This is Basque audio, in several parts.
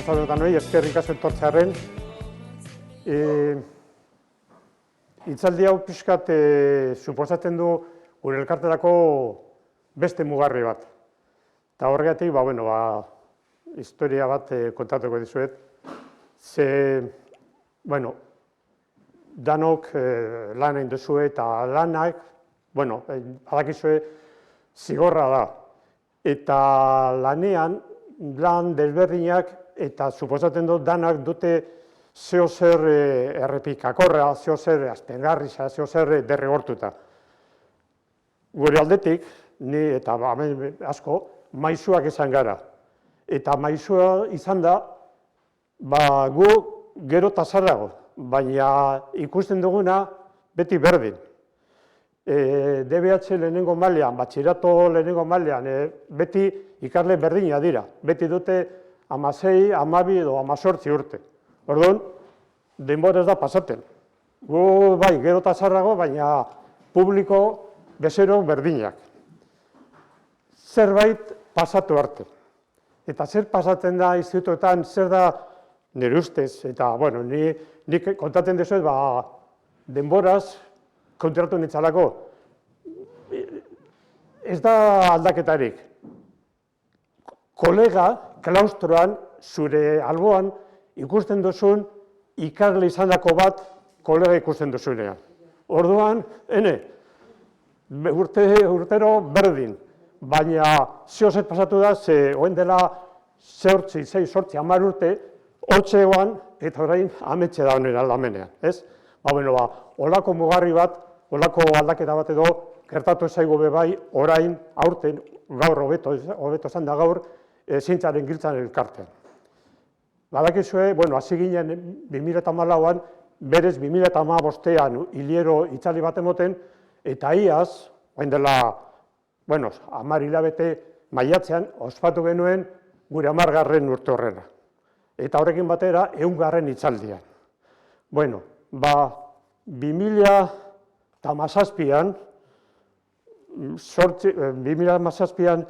Arratsalde denoi, eskerrik asko etortzearren. Hitzaldi hau pixkat suposatzen du gure elkarterako beste mugarri bat. Eta horregatik, historia bat kontatuko dizuet. Ze, danok lan egin duzue eta lanak, badakizue zigorra da. Eta lanean, lan desberdinak eta suposatzen dut danak dute zeo zer errepikakorra, zeo zer aspergarria, zeo zer derrigortuta. Gure aldetik, ni eta asko, maisuak izan gara. Eta maisua izan da, gu gero eta zarrago, baina ikusten duguna beti berdin. DBH lehenengo mailean, batxillerato lehenengo mailean, beti ikasle berdina dira. Beti dute 16, 12 edo 18 urte. Orduan, denbora ez da pasaten. Gu bai, gero eta zarrago, baina publiko bezero berdinak. Zerbait pasatu arte. Eta zer pasatzen da institutuetan, zer da nire ustez, eta, nik kontatzen dezuet, denboraz, konturatu nintzalako, ez da aldaketarik. Kolega, klaustroan, zure alboan, ikusten duzun, ikasle izandako bat, kolega ikusten duzunean. Orduan, urtero berdin, baina zehozet pasatu da, ze oen dela 6, 10 urte, hortxe egoan, eta orain ametxe da honera lamenean, ez? Olako mugarri bat, olako aldaketa bat edo, gertatu zaigu bebai, orain, aurten, gaur hobeto esan da gaur, zientzaren giltzan elkartean. Badakizue, hasi ginen 2014an, berez 2015an hilero itzali bat emoten, eta iaz, oain dela, 10 hilabete maiatzean, ospatu genuen gure 10. urte horrena. Eta horrekin batera, 100. itzaldian. 2017an,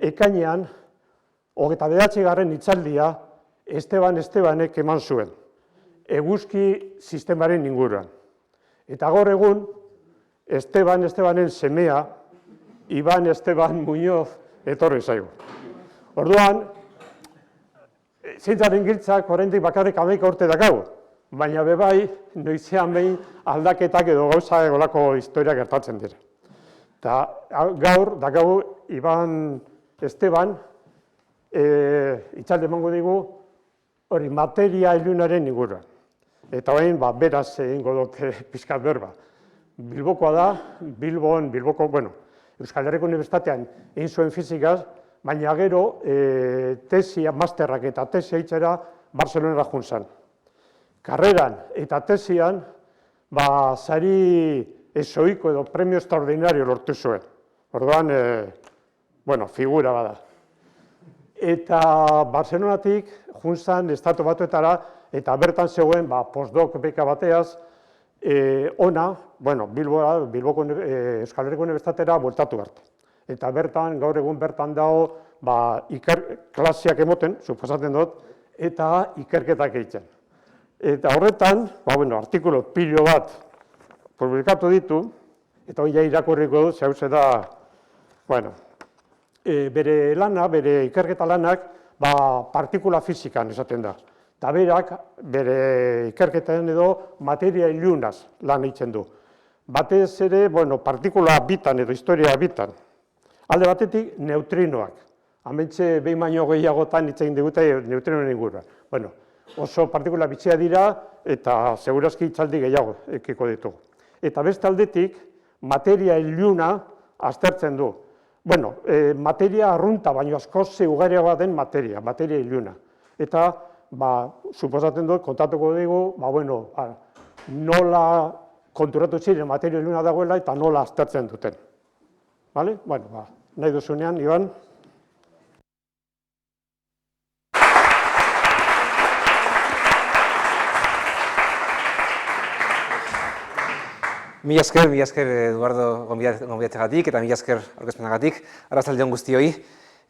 ekainean, 29. itzaldia, Estebanek eman zuen, eguzki sistemaren inguruan. Eta gaur egun, Estebanen semea, Iban Esteban Muñoz etorri zaigu. Orduan, zientzaren giltzak oraindik bakarrik 11 urte dakagu, baina bebai, noizean behin aldaketak edo gauza egolako historia gertatzen dira. Eta gaur, dakagu, Iban Esteban, itzalde emango digu, hori materia ilunaren inguruan. Eta orain, beraz egingo dute pixkat berba. Bilbokoa da, Bilboko, Euskal Herriko Unibertsitatean egin zuen fizikaz, baina gero tesia, masterrak eta tesia hitzera Barcelonara joan zen. Karreran eta tesian, sari ezoiko edo premio extraordinario lortu zuen. Orduan, figura bada. Eta Barcelonatik joan zen estatu batuetara, eta bertan zegoen postdoc beka bateaz, Bilboko Euskal Herriko Unibertsitatera bueltatu arte. Eta gaur egun bertan dago, klaseak emoten, suposatzen dut, eta ikerketak egiten. Eta horretan, artikulu pilo bat publikatu ditu, eta hori irakurriko dut, zehuz da, bere lana, bere ikerketa lanak, partikula fizikan esaten da. Eta berak, bere ikerketan edo, materia ilunaz lan egiten du. Batez ere, partikula bitan edo historia bitan. Alde batetik, neutrinoak. Hementxe behin baino gehiagotan hitz egin digute neutrinoen inguruan. Oso partikula bitxia dira eta segurazki hitzaldi gehiago ekiko ditugu. Eta beste aldetik, materia iluna aztertzen du. Materia arrunta, baino askoz ugariagoa den materia iluna. Eta, suposatzen dut, kontatuko dugu, nola konturatu ziren materia iluna dagoela eta nola aztertzen duten. Nahi duzunean, Iban. Mila esker Eduardo gonbidatzeagatik eta mila esker aurkezpenagatik. Arratsalde on guztioi.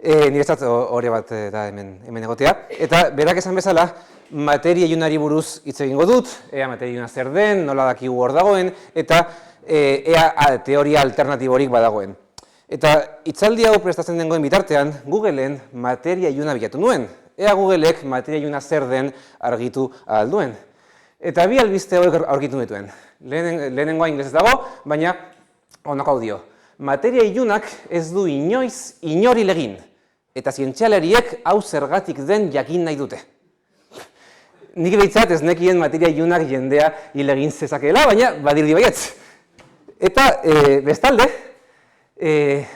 Niretzat hori bat da hemen egotea. Eta berak esan bezala, materia ilunari buruz hitz egingo dut, ea materia iluna zer den, nola dakigu hor dagoen, eta ea teoria alternatiborik badagoen. Eta hitzaldi hau prestatzen dengoen bitartean, Googleen materia iluna bilatu nuen. Ea Googleek materia iluna zer den argitu ahal duen. Eta bi albiste hauek aurkitu dituen. Lehenengoa inglesez dago, baina honako hau dio. Materia ilunak ez du inoiz inori egin, eta zientzialariek hau zergatik den jakin nahi dute. Nik behintzat ez nekien materia ilunak jendea hil egin zezakeela, baina badirudi baietz. Eta bestalde,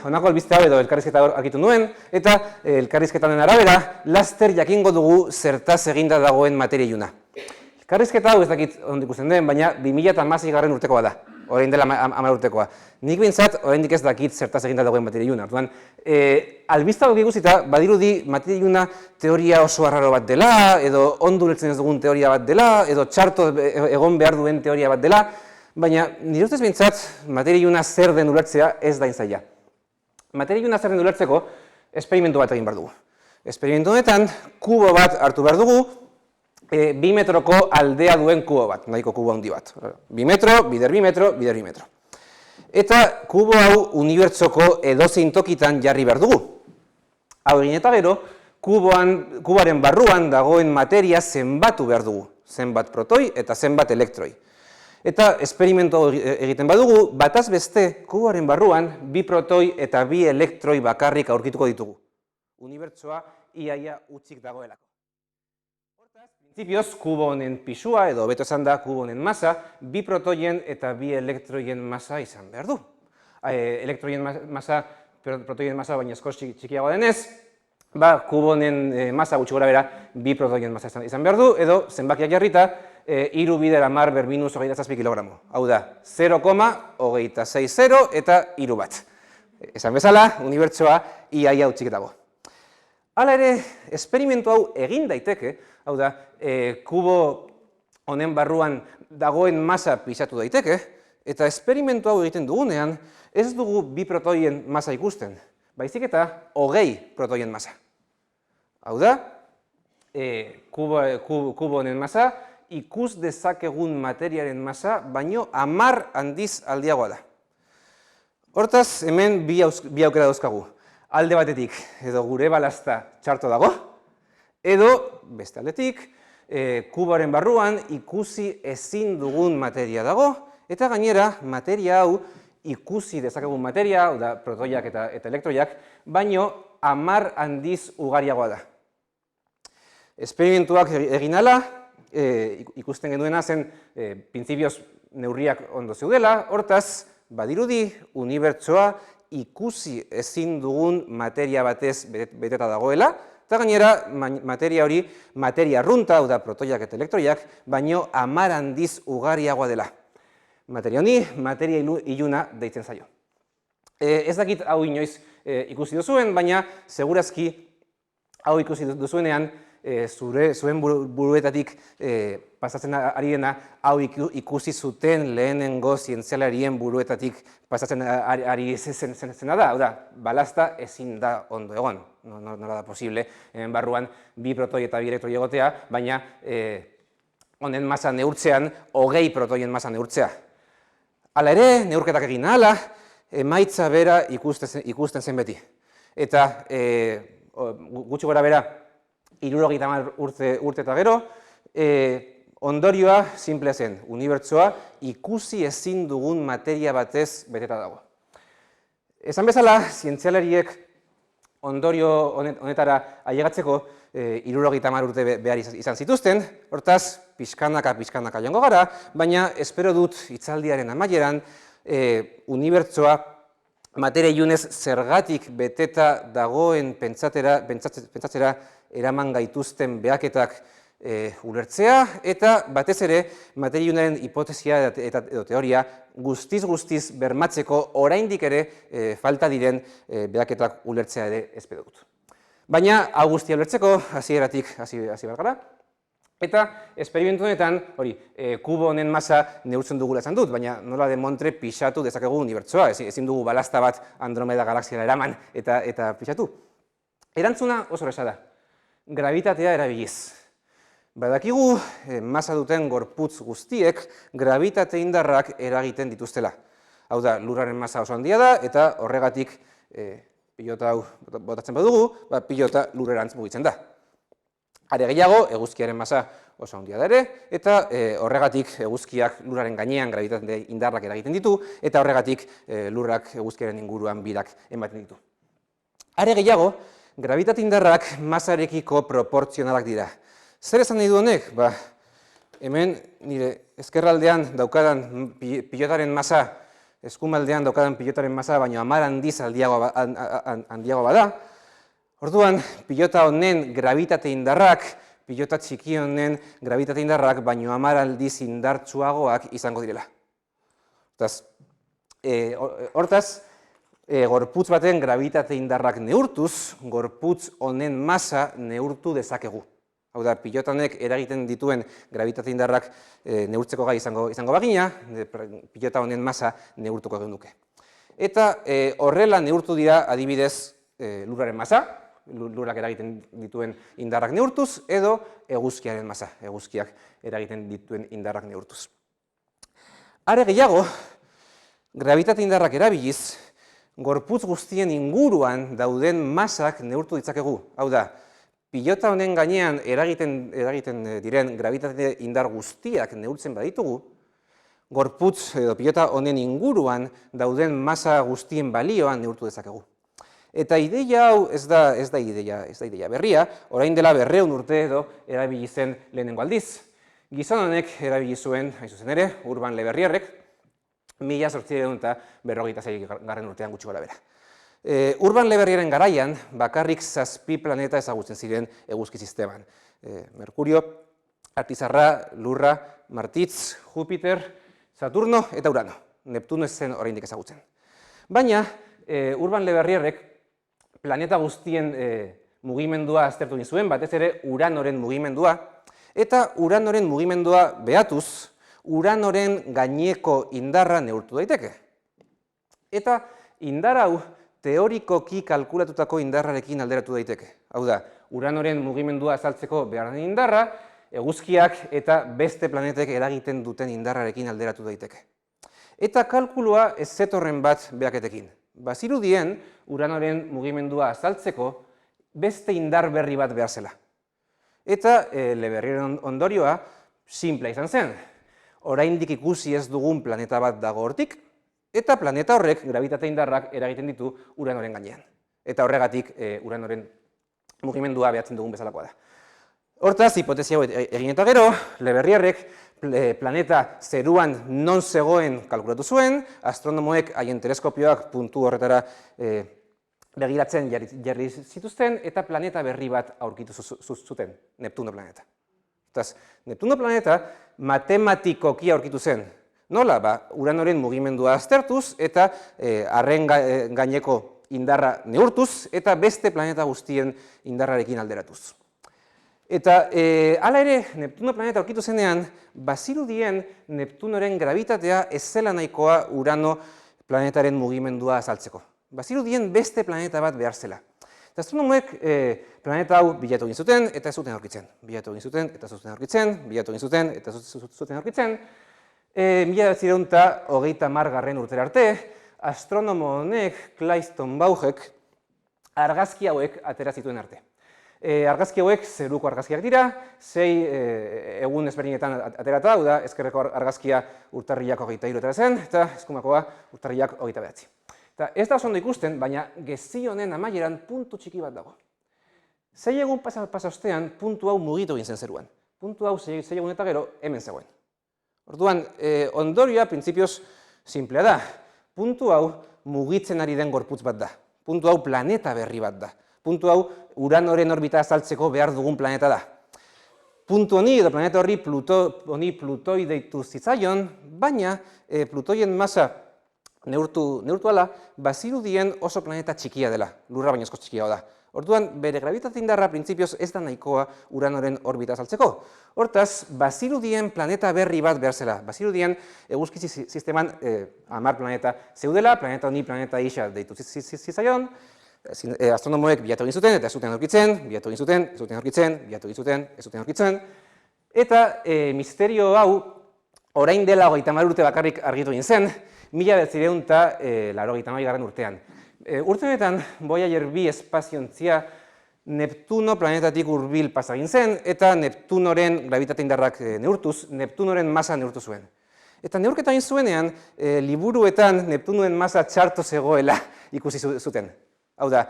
honako albiste hau edo elkarrizketa argitu nuen, eta elkarrizketaren arabera, laster jakingo dugu zertaz eginda dagoen materia iluna. Elkarrizketa hau ez dakit ondo ikusten den, baina 2016 urtekoa da, orain dela 10 urtekoa. Nik behintzat oraindik ez dakit zertaz eginda dagoen materia iluna. Orduan, albiste hau ikusita, badirudi materia iluna teoria oso arraro bat dela, edo ondo ulertzen ez dugun teoria bat dela, edo txarto egon behar duen teoria bat dela, baina nire ustez behintzat, materia iluna zer den ulertzea ez da zaila. Materia iluna zer den ulertzeko, esperimentu bat egin behar dugu. Esperimentu honetan, kubo bat hartu behar dugu, 2 metroko aldea duen kubo bat, nahiko kubo handi bat. 2 metro, bider 2 metro, bider 2 metro. Eta kubo hau unibertsoko edozein tokitan jarri behar dugu. Hau egin eta gero, kuboaren barruan dagoen materia zenbatu behar dugu. Zenbat protoi eta zenbat elektroi. Eta esperimentu egiten badugu, bataz beste kuboaren barruan 2 protoi eta 2 elektroi bakarrik aurkituko ditugu. Unibertsoa iaia utzik dagoelako. Hortaz, printzipioz, kubo honen pisua edo hobeto esan da kubo honen masa, 2 protoien eta 2 elektroien masa izan behar du. Elektroien masa, protoien masa baina askoz txikiagoa denez, kubo honen masa gutxi gora bera 2 protoien masa izan behar du, edo zenbakiak jarrita, 3 bider 10 ber minus 27 kilogramo. Hau da, 0,260 eta 3 bat. Esan bezala, unibertsoa iaia utzik dago. Hala ere, esperimentu hau egin daiteke, hau da, kubo honen barruan dagoen masa pisatu daiteke, eta esperimentu hau egiten dugunean, ez dugu 2 protoien masa ikusten, baizik eta 20 protoien masa. Hau da, kubo honen masa, ikus dezakegun materiaren masa, baino 10 handiz aldiagoa da. Hortaz, hemen bi aukera dauzkagu. Alde batetik, edo gure balazta txarto dago, edo beste aldetik, kuboaren barruan ikusi ezin dugun materia dago, eta gainera, materia hau ikusi dezakegun materia, hau da, protoiak eta elektroiak, baino 10 handiz ugariagoa da. Esperimentuak egin ala, ikusten genuena zen printzipioz neurriak ondo zeudela, hortaz, badirudi unibertsoa ikusi ezin dugun materia batez beteta dagoela, eta gainera materia hori materia arrunta, hau da protoiak eta elektroiak, baino 10 handiz ugariagoa dela. Materia honi, materia iluna deitzen zaio. Ez dakit hau inoiz ikusi duzuen, baina segurazki hau ikusi duzuenean, zuen buruetatik pasatzen ari dena, hau ikusi zuten lehenengo zientzialarien buruetatik pasatzen ari zena da, hau da, balazta ezin da ondo egon, nola da posible, barruan 2 protoi eta 2 elektroi egotea, baina honen masa neurtzean, 20 protoien masa neurtzea. Hala ere, neurketak egin ahala, emaitza bera ikusten zen beti. Eta gutxi gora bera, 70 urte eta gero, ondorioa simplea zen, unibertsoa ikusi ezin dugun materia batez beteta dago. Esan bezala, zientzialariek ondorio honetara ailegatzeko 70 urte behar izan zituzten, hortaz, pixkanaka joango gara, baina espero dut hitzaldiaren amaieran unibertsoa materia ilunez zergatik beteta dagoen pentsatzera eraman gaituzten behaketak ulertzea, eta batez ere materia ilunaren hipotesia edo teoria guztiz bermatzeko oraindik ere falta diren behaketak ulertzea ere espero dut. Baina hau guztia ulertzeko hasieratik hasi behar gara. Eta esperimentu honetan, kubo honen masa neurtzen dugula esan dut, baina nola de Montre pixatu dezakegu unibertsoa, ezin dugu balazta bat Andromeda galaxiara eraman eta pixatu. Erantzuna oso erraza da, grabitatea erabiliz. Badakigu, masa duten gorputz guztiek grabitate indarrak eragiten dituztela. Hau da, lurraren masa oso handia da, eta horregatik pilota hau botatzen badugu, pilota lurrerantz mugitzen da. Are gehiago, eguzkiaren masa oso handia da ere, eta horregatik eguzkiak lurraren gainean grabitate indarrak eragiten ditu, eta horregatik lurrak eguzkiaren inguruan birak ematen ditu. Are gehiago, grabitate indarrak masarekiko proportzionalak dira. Zer esan nahi du honek? Hemen nire ezkerraldean daukadan pilotaren masa, eskumaldean daukadan pilotaren masa, baina 10 handiz handiago bada. Orduan, pilota honen grabitate indarrak, pilota txiki honen grabitate indarrak, baino 10 aldiz indartsuagoak izango direla. Hortaz, gorputz baten grabitate indarrak neurtuz, gorputz honen masa neurtu dezakegu. Hau da, pilota honek eragiten dituen grabitate indarrak neurtzeko gai izango bagina, pilota honen masa neurtuko genuke. Eta horrela neurtu dira adibidez lurraren masa, lurrak eragiten dituen indarrak neurtuz, edo eguzkiaren masa, eguzkiak eragiten dituen indarrak neurtuz. Are gehiago, grabitate indarrak erabiliz, gorputz guztien inguruan dauden masak neurtu ditzakegu. Hau da, pilota honen gainean eragiten diren grabitate indar guztiak neurtzen baditugu, gorputz edo pilota honen inguruan dauden masa guztien balioan neurtu dezakegu. Eta ideia hau ez da ideia berria, orain dela 200 urte edo erabili zen lehenengo aldiz. Gizon honek erabili zuen, hain zuzen ere, Urban Le Verrierrek, 1856 urtean gutxi gorabehera. Urban Le Verrierren garaian, bakarrik 7 planeta ezagutzen ziren eguzki sisteman. Merkurio, Artizarra, Lurra, Martitz, Jupiter, Saturno eta Urano. Neptuno ez zen oraindik ezagutzen. Baina, Urban Le Verrierrek planeta guztien mugimendua aztertu egin zuen, batez ere Uranoren mugimendua, eta Uranoren mugimendua behatuz, Uranoren gaineko indarra neurtu daiteke. Eta indar hau teorikoki kalkulatutako indarrarekin alderatu daiteke. Hau da, Uranoren mugimendua azaltzeko behar den indarra, eguzkiak eta beste planetek eragiten duten indarrarekin alderatu daiteke. Eta kalkulua ez zetorren bat behaketekin. Bazirudien, Uranoren mugimendua azaltzeko beste indar berri bat behar zela. Eta Le Verrierren ondorioa sinplea izan zen. Oraindik ikusi ez dugun planeta bat dago hortik, eta planeta horrek grabitate indarrak eragiten ditu Uranoren gainean. Eta horregatik Uranoren mugimendua behatzen dugun bezalakoa da. Hortaz, hipotesi hau egin eta gero, Le Verrierrek planeta zeruan non zegoen kalkulatu zuen, astronomoek haien teleskopioak puntu horretara begiratzen jarri zituzten, eta planeta berri bat aurkitu zuten, Neptuno planeta. Hortaz, Neptuno planeta matematikoki aurkitu zen. Nola? Uranoren mugimendua aztertuz eta harren gaineko indarra neurtuz eta beste planeta guztien indarrarekin alderatuz. Eta hala ere, Neptuno planeta aurkitu zenean, bazirudien Neptunoren grabitatea ez zela nahikoa Urano planetaren mugimendua azaltzeko. Bazirudien beste planeta bat behar zela. Eta astronomoek planeta hau bilatu egin zuten eta ez zuten aurkitzen. Bilatu egin zuten eta ez zuten aurkitzen, bilatu egin zuten eta ez zuten aurkitzen. 1930 urtera arte, astronomo honek, Clayton Baughek, argazki hauek atera zituen arte. Argazki hauek zeruko argazkiak dira, 6 egun ezberdinetan aterata, hau da, ezkerreko argazkia urtarrilak 23 atera zen, eta eskumakoa urtarrilak 29. Eta ez da oso ondo ikusten, baina gezi honen amaieran puntu txiki bat dago. 6 egun pasa ostean, puntu hau mugitu egin zen zeruan. Puntu hau 6 egun eta gero hemen zegoen. Orduan, ondorioa printzipioz simplea da. Puntu hau mugitzen ari den gorputz bat da. Puntu hau planeta berri bat da. Puntu hau Uranoren orbita azaltzeko behar dugun planeta da. Puntu honi edo planeta horri Plutoi deitu zitzaion, baina Plutoien masa neurtu ala, bazirudien oso planeta txikia dela, Lurra baino askoz txikia da. Orduan, bere grabitate indarra printzipioz ez da nahikoa Uranoren orbita azaltzeko. Hortaz, bazirudien planeta berri bat behar zela. Bazirudien eguzki sisteman 10 planeta zeudela, planeta honi planeta isa deitu zitzaion, astronomoek bilatu egin zuten, eta ez zuten aurkitzen, bilatu egin zuten, ez zuten aurkitzen, bilatu egin zuten, ez zuten aurkitzen. Eta misterio hau, orain dela 30 urte bakarrik argitu egin zen, 1982 urtean. Urte honetan, Voyager 2 espaziontzia Neptuno planetatik hurbil pasa egin zen, eta Neptunoren grabitate indarrak neurtuz, Neptunoren masa neurtu zuen. Eta neurketa egin zuenean, liburuetan Neptunoren masa txarto zegoela ikusi zuten. Hau da,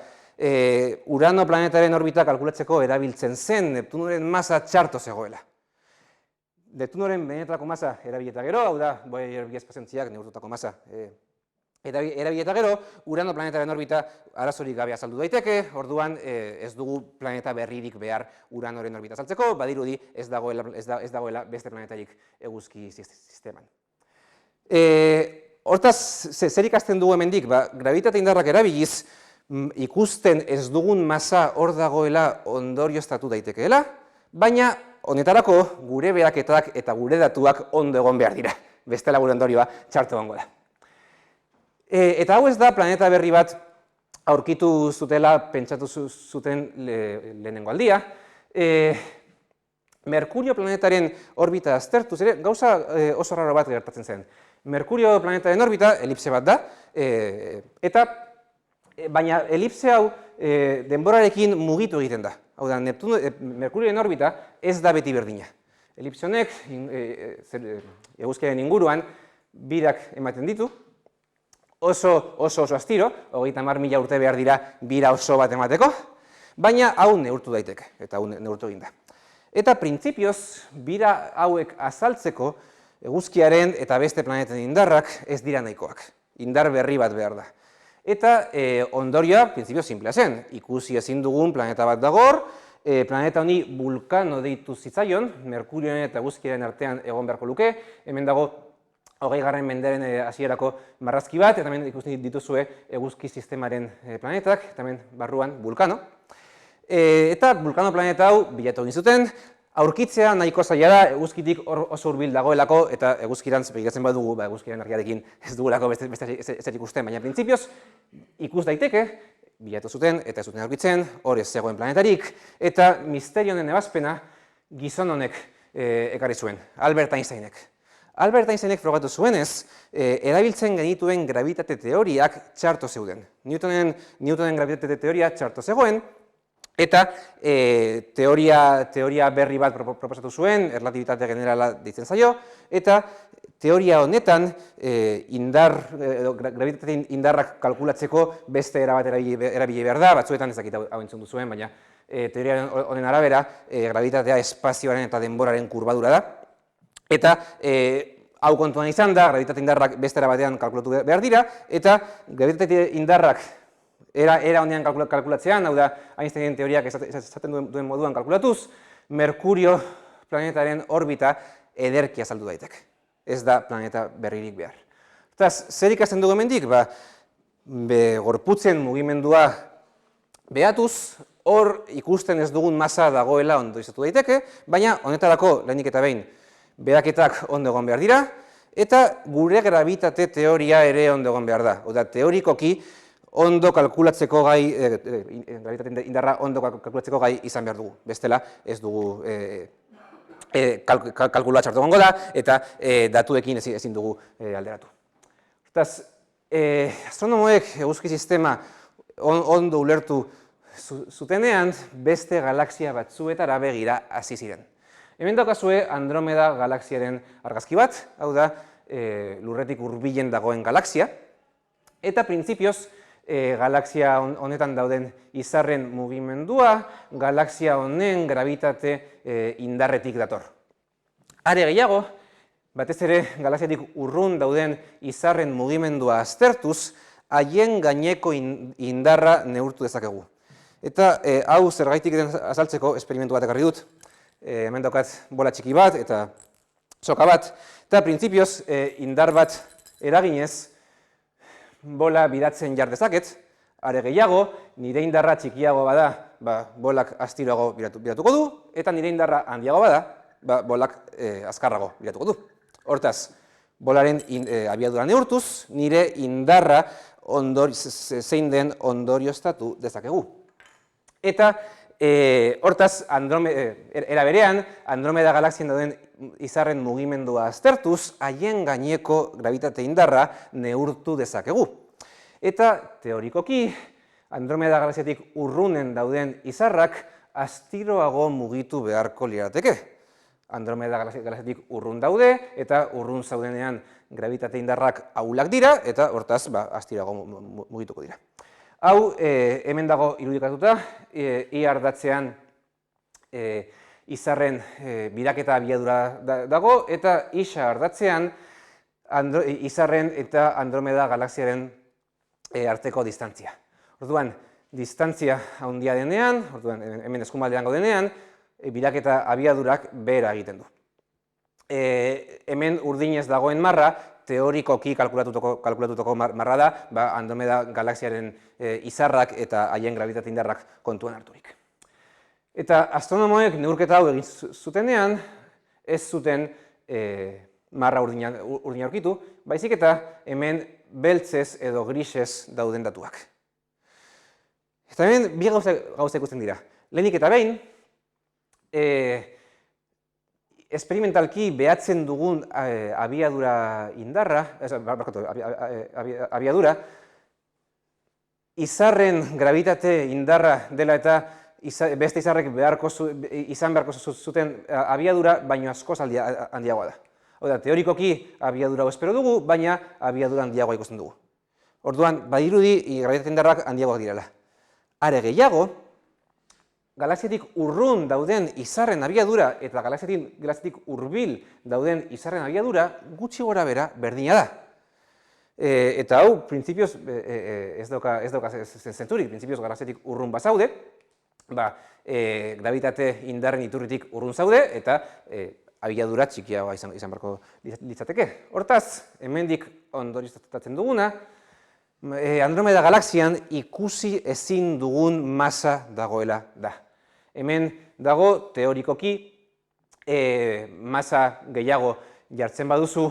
Urano planetaren orbita kalkulatzeko erabiltzen zen Neptunoren masa txarto zegoela. Neptunoren benetako masa erabilieta gero, hau da, Voyager 2 espaziontziak neurtutako masa erabilieta gero, Urano planetaren orbita arazorik gabe azaldu daiteke, orduan ez dugu planeta berririk behar Uranoren orbita azaltzeko, badirudi ez dagoela beste planetarik eguzki sisteman. Hortaz, zer ikasten dugu hemendik? Grabitate indarrak erabiliz, ikusten ez dugun masa hor dagoela ondorioztatu daitekeela, baina honetarako gure beheraketak eta gure datuak ondo egon behar dira. Bestela gure ondorioa txarto egongo da. Eta hau ez da planeta berri bat aurkitu zutela pentsatu zuten lehenengo aldia. Merkurio planetaren orbita aztertuz ere, gauza oso raro bat gertatzen zen. Merkurio planetaren orbita elipse bat da, baina elipse hau denborarekin mugitu egiten da. Hau da, Merkurioren orbita ez da beti berdina. Elipse honek eguzkiaren inguruan birak ematen ditu, oso astiro, 30.000 urte behar dira bira oso bat emateko, baina hau neurtu daiteke, eta hau neurtu egin da. Eta printzipioz, bira hauek azaltzeko eguzkiaren eta beste planeten indarrak ez dira nahikoak. Indar berri bat behar da. Eta ondorioa, printzipioz, simplea zen. Ikusi ezin dugun planeta bat dagor, planeta honi Vulcano deitu zitzaion, Merkurioen eta eguzkiaren artean egon beharko luke, hemen dago 20. mendearen hasierako marrazki bat, eta hemen ikusten dituzue eguzki sistemaren planetak, eta hemen barruan Vulcano. Eta Vulcano planeta hau bilatu egin zuten, aurkitzea nahiko zaila da, eguzkitik oso hurbil dagoelako, eta eguzkirantz begiratzen badugu, eguzkiaren argiarekin ez dugulako beste ezer ikusten, baina printzipioz ikus daiteke, bilatu zuten eta ez zuten aurkitzen, hor ez zegoen planetarik, eta misterio honen ebazpena gizon honek ekarri zuen, Albert Einsteinek. Albert Einsteinek frogatu zuenez, erabiltzen genituen grabitate teoriak txarto zeuden. Newtonen grabitate teoria txarto zegoen, eta teoria berri bat proposatu zuen, erlatibitate generala deitzen zaio, eta teoria honetan grabitate indarrak kalkulatzeko beste era bat erabili behar da, batzuetan ez dakit hau entzun duzuen, baina teoria honen arabera grabitatea espazioaren eta denboraren kurbadura da. Eta hau kontuan izan da, grabitate indarrak beste era batean kalkulatu behar dira, eta grabitate indarrak era honean kalkulatzean, hau da, Einsteinen teoriak esaten duen moduan kalkulatuz, Merkurio planetaren orbita ederki azaldu daiteke. Ez da planeta berririk behar. Eta zer ikasten dugu hemendik? Gorputzen mugimendua behatuz, hor ikusten ez dugun masa dagoela ondo izatu daiteke, baina honetarako lehenik eta behin beheraketak ondo egon behar dira, eta gure grabitate teoria ere ondo egon behar da. Oda, teorikoki ondo kalkulatzeko gai, grabitate indarra ondo kalkulatzeko gai izan behar dugu. Bestela ez dugu kalkulua txartu egongo da, eta datuekin ezin dugu alderatu. Hortaz, astronomoek eguzki sistema ondo ulertu zutenean, beste galaxia batzuetara begira hasi ziren. Hemen daukazue Andromeda galaxiaren argazki bat, hau da, lurretik hurbilen dagoen galaxia, eta printzipioz, galaxia honetan dauden izarren mugimendua, galaxia honen grabitate indarretik dator. Are gehiago, batez ere galaxiatik urrun dauden izarren mugimendua aztertuz, haien gaineko indarra neurtu dezakegu. Eta hau zergaitik azaltzeko esperimentu bat ekarri dut. Hemen daukat bola txiki bat eta soka bat, eta printzipioz indar bat eraginez bola bidatzen jar dezaket, are gehiago, nire indarra txikiago bada, bolak astiroago bidatuko du, eta nire indarra handiago bada, bolak azkarrago bidatuko du. Hortaz, bolaren abiadura neurtuz, nire indarra zein den ondorioztatu dezakegu. Eta hortaz, era berean, Andromeda galaxian dauden izarren mugimendua aztertuz, haien gaineko grabitate indarra neurtu dezakegu. Eta, teorikoki, Andromeda galaxiatik urrunen dauden izarrak astiroago mugitu beharko lirateke. Andromeda galaxiatik urrun daude, eta urrun zaudenean grabitate indarrak ahulak dira, eta hortaz, astiroago mugituko dira. Hau, hemen dago irudikatuta, ia ardatzean izarren biraketa abiadura dago, eta isa ardatzean izarren eta Andromeda galaxiaren arteko distantzia. Orduan, distantzia handia denean, hemen eskumaldean gaudenean, biraketa abiadurak behera egiten du. Hemen urdinez dagoen marra, teorikoki kalkulatutako marra da, Andromeda galaxiaren izarrak eta haien grabitate indarrak kontuan harturik. Eta astronomoek neurketa hau egin zutenean, ez zuten marra urdina aurkitu, baizik eta hemen beltzez edo grisez dauden datuak. Eta hemen bi gauza ikusten dira. Lehenik eta behin, esperimentalki behatzen dugun abiadura indarra, abiadura, izarren grabitate indarra dela eta beste izarrek izan beharko zuten abiadura, baino askoz handiagoa da. Hau da, teorikoki abiadura espero dugu, baina abiadura handiagoa ikusten dugu. Orduan, badirudi grabitate indarrak handiagoak direla. Are gehiago, galaxiatik urrun dauden izarren abiadura eta galaxiatik hurbil dauden izarren abiadura gutxi gora bera berdina da. Eta hau, printzipioz, ez dauka zentzurik, printzipioz galaxiatik urrun bazaude, grabitate indarren iturritik urrun zaude eta abiadura txikiagoa izan beharko litzateke. Hortaz, hemendik ondorioztatzen duguna, Andromeda galaxian ikusi ezin dugun masa dagoela da. Hemen dago teorikoki masa gehiago jartzen baduzu,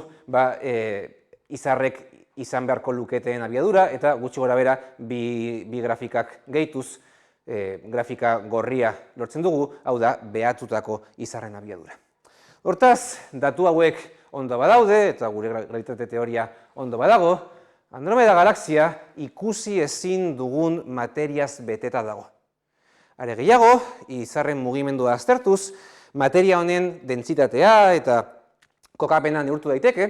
izarrek izan beharko luketeen abiadura eta gutxi gora bera bi grafikak gehituz grafika gorria lortzen dugu, hau da, behatutako izarren abiadura. Hortaz, datu hauek ondo badaude eta gure grabitate teoria ondo badago, Andromeda galaxia ikusi ezin dugun materiaz beteta dago. Are gehiago, izarren mugimendua aztertuz, materia honen dentsitatea eta kokapena neurtu daiteke,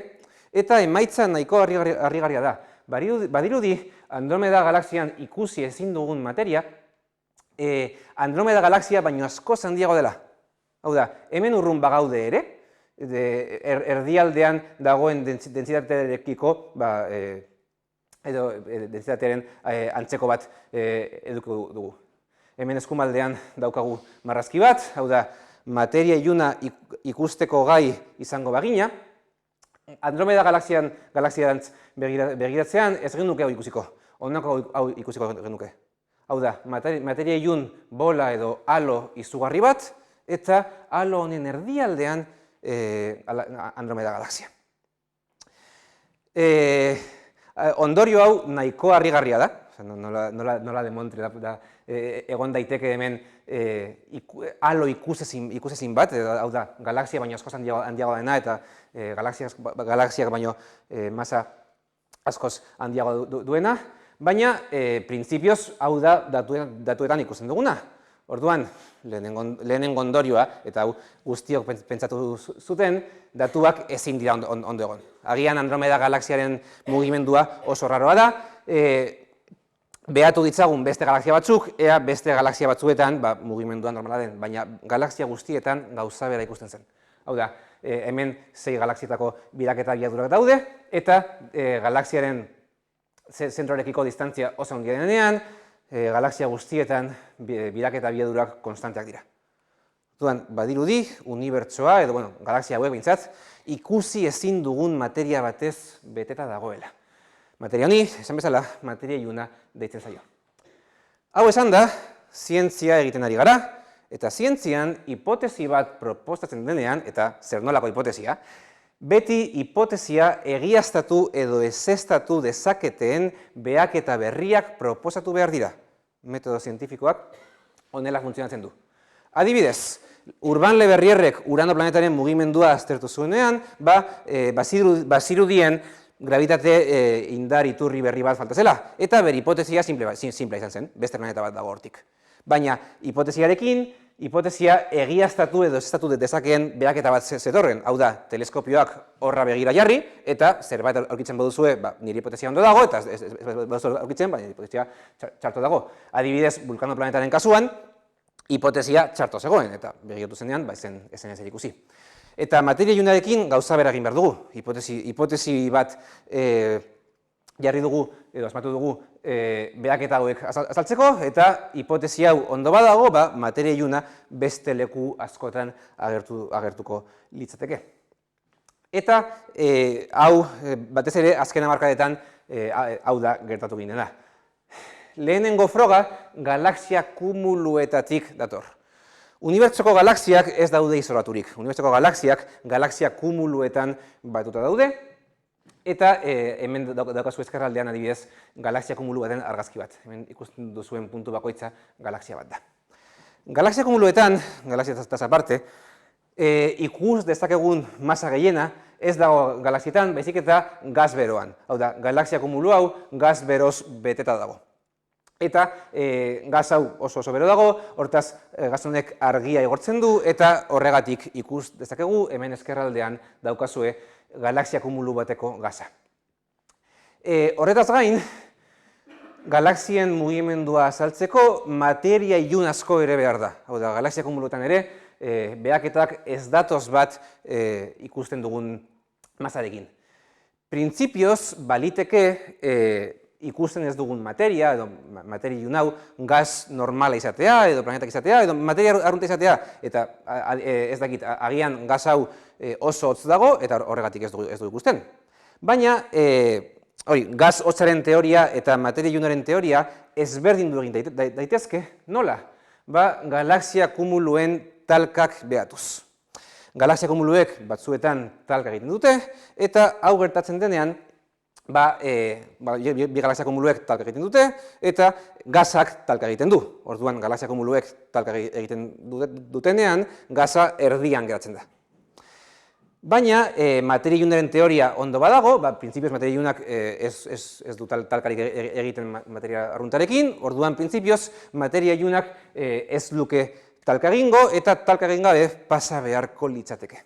eta emaitza nahiko harrigarria da. Badirudi, Andromeda galaxian ikusi ezin dugun materia, Andromeda galaxia baino askoz handiago dela. Hau da, hemen urrun bagaude ere, erdialdean dagoen dentsitatearekiko, edo dentsitatearen antzeko bat eduko dugu. Hemen eskumaldean daukagu marrazki bat, hau da, materia iluna ikusteko gai izango bagina, Andromeda galaxiarantz begiratzean ez genuke hau ikusiko, honako hau ikusiko genuke. Hau da, materia ilun bola edo halo izugarri bat, eta halo honen erdialdean Andromeda galaxia. Ondorio hau nahiko harrigarria da, nola demontre da, egon daiteke hemen halo ikusezin bat, hau da, galaxia baino askoz handiagoa dena, eta galaxiak baino masa askoz handiagoa duena, baina printzipioz hau da datuetan ikusten duguna. Orduan, lehenengo ondorioa, eta guztiok pentsatu zuten, datuak ezin dira ondo egon. Agian Andromeda galaxiaren mugimendua oso raroa da, behatu ditzagun beste galaxia batzuk, ea beste galaxia batzuetan mugimendua normala den, baina galaxia guztietan gauza bera ikusten zen. Hau da, hemen 6 galaxietako biraketa abiadurak daude, eta galaxiaren zentroarekiko distantzia oso handia denean, galaxia guztietan biraketa abiadurak konstanteak dira. Orduan, badirudi, unibertsoa, edo galaxia hauek behintzat, ikusi ezin dugun materia batez beteta dagoela. Materia honi, esan bezala, materia iluna deitzen zaio. Hau esan da, zientzia egiten ari gara, eta zientzian hipotesi bat proposatzen denean, eta zer nolako hipotesia, beti hipotesia egiaztatu edo ezeztatu dezaketeen behaketa berriak proposatu behar dira. Metodo zientifikoak honela funtzionatzen du. Adibidez, Urban Le Verrierrek Urano planetaren mugimendua aztertu zuenean, bazirudien gravitate indar iturri berri bat falta zela, eta bere hipotesia simple izan zen, beste planeta bat dago hortik. Baina hipotesiarekin, hipotesia egiaztatu edo ezeztatu dezakeen behaketa bat zetorren, hau da, teleskopioak horra begira jarri, eta zerbait aurkitzen baduzue, nire hipotesia ondo dago, eta ez baduzu aurkitzen, baina hipotesia txarto dago. Adibidez, Vulcano planetaren kasuan, hipotesia txarto zegoen, eta begiratu zenean, ezen ezer ikusi. Eta materia ilunarekin gauza bera egin behar dugu. Hipotesi bat jarri dugu, edo asmatu dugu, behaketa hauek azaltzeko, eta hipotesia hau ondo badago, materia iluna beste leku askotan agertuko litzateke. Eta hau, batez ere, azken hamarkadetan hau da gertatu ginen da. Lehenengo froga, galaxia kumuluetatik dator. Unibertsoko galaxiak ez daude izolaturik. Unibertsoko galaxia kumuluetan batuta daude, eta hemen daukazu ezkerraldean adibidez galaxia kumulu baten argazki bat. Hemen ikusten duzuen puntu bakoitza galaxia bat da. Galaxia kumuluetan, galaxia tasa aparte, ikus dezakegun masa gehiena ez dago galaxietan, baizik eta gas beroan. Hau da, galaxia kumulu hau gas beroz beteta dago. Eta gas hau oso bero dago, hortaz gas honek argia igortzen du, eta horregatik ikus dezakegu hemen ezkerraldean daukazue galaxia kumulu bateko gasa. Horretaz gain, galaxien mugimendua azaltzeko materia ilun asko ere behar da. Hau da, galaxia kumuluetan ere, behaketak ez datoz bat ikusten dugun masarekin. Printzipioz, baliteke ikusten ez dugun materia, edo materia ilun hau, gas normala izatea, edo planetak izatea, edo materia arrunta izatea, eta ez dakit, agian gas hau oso hotz dago, eta horregatik ez du ikusten. Baina, gas hotzaren teoria eta materia ilunaren teoria ezberdindu egin daitezke, nola? Galaxia kumuluen talkak behatuz. Galaxia kumuluek batzuetan talka egiten dute, eta hau gertatzen denean, bi galaxia kumuluek talka egiten dute, eta gasak talka egiten du. Orduan, galaxia kumuluek talka egiten dutenean, gasa erdian geratzen da. Baina, materia ilunaren teoria ondo badago, printzipioz materia ilunak ez du talkarik egiten materia arruntarekin, orduan, printzipioz, materia ilunak ez luke talka egingo, eta talka egin gabe pasa beharko litzateke.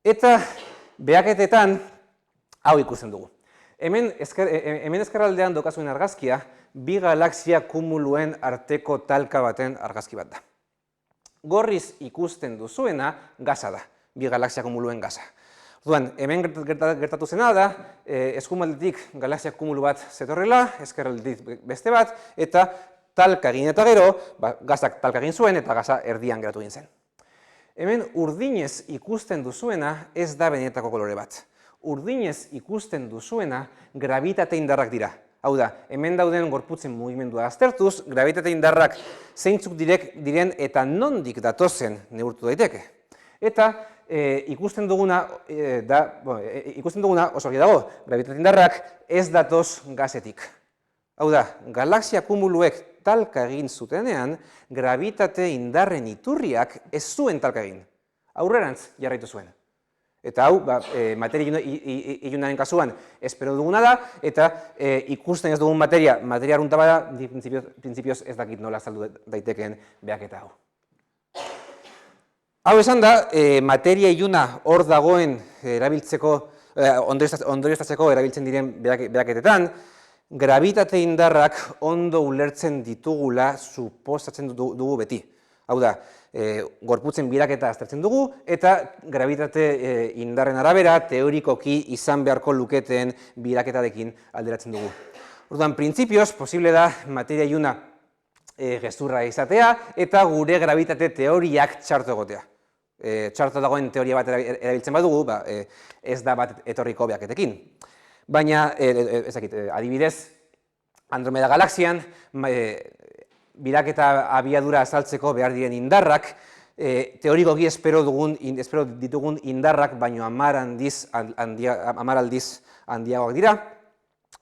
Eta behaketetan hau ikusten dugu. Hemen ezkerraldean dokazuen argazkia, bi galaxia kumuluen arteko talka baten argazki bat da. Gorriz ikusten duzuena gasa da, bi galaxia kumuluen gasa. Orduan, hemen gertatu zena da, eskumaldetik galaxia kumulu bat zetorrela, ezkerraldetik beste bat, eta talka egin eta gero, gasak talka egin zuen eta gasa erdian geratu egin zen. Hemen urdinez ikusten duzuena ez da benetako kolore bat. Urdinez ikusten duzuena grabitate indarrak dira. Hau da, hemen dauden gorputzen mugimendua aztertuz, grabitate indarrak zeintzuk diren eta nondik datozen neurtu daiteke. Eta ikusten duguna oso argi dago, grabitate indarrak ez datoz gasetik. Hau da, galaxia kumuluek talka egin zutenean, grabitate indarren iturriak ez zuen talka egin. Aurrerantz jarraitu zuen. Eta hau, materia ilunaren kasuan espero duguna da, eta ikusten ez dugun materia arrunta bada, printzipioz ez dakit nola azaldu daitekeen behaketa hau. Hau esan da, materia iluna hor dagoen ondorioztatzeko erabiltzen diren behaketetan, grabitate indarrak ondo ulertzen ditugula suposatzen dugu beti. Hau da, gorputzen biraketa aztertzen dugu, eta grabitate indarren arabera teorikoki izan beharko luketen biraketarekin alderatzen dugu. Orduan, printzipioz, posible da materia iluna gezurra izatea, eta gure grabitate teoriak txarto egotea. Txarto dagoen teoria bat erabiltzen badugu, ez da bat etorriko behaketekin. Baina, adibidez, Andromeda galaxian, biraketa abiadura azaltzeko behar diren indarrak teorikoki espero ditugun indarrak baino 10 aldiz handiagoak dira.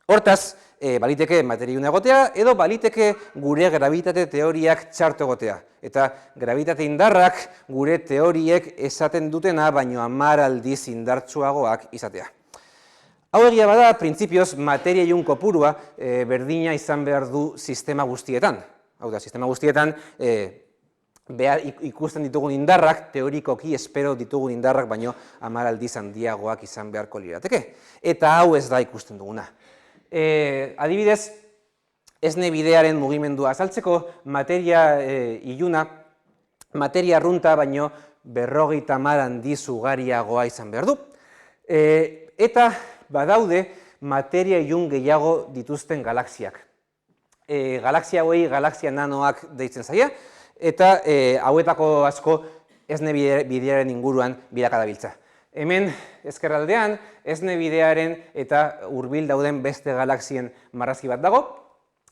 Hortaz, baliteke materia iluna egotea, edo baliteke gure grabitate teoriak txarto egotea. Eta grabitate indarrak gure teoriek esaten dutena baino 10 aldiz indartsuagoak izatea. Hau egia bada, printzipioz, materia ilun kopurua berdina izan behar du sistema guztietan. Hau da, sistema guztietan ikusten ditugun indarrak, teorikoki espero ditugun indarrak, baino 10 aldiz handiagoak izan beharko lirateke. Eta hau ez da ikusten duguna. Adibidez, esne bidearen mugimendua azaltzeko, materia iluna, materia arrunta baino 50 aldiz ugariagoa izan behar du. Eta badaude materia ilun gehiago dituzten galaxiak. Galaxia hauei galaxia nanoak deitzen zaie, eta hauetako asko esne bidearen inguruan bilaka dabiltza. Hemen, ezkerraldean, esne bidearen eta hurbil dauden beste galaxien marrazki bat dago,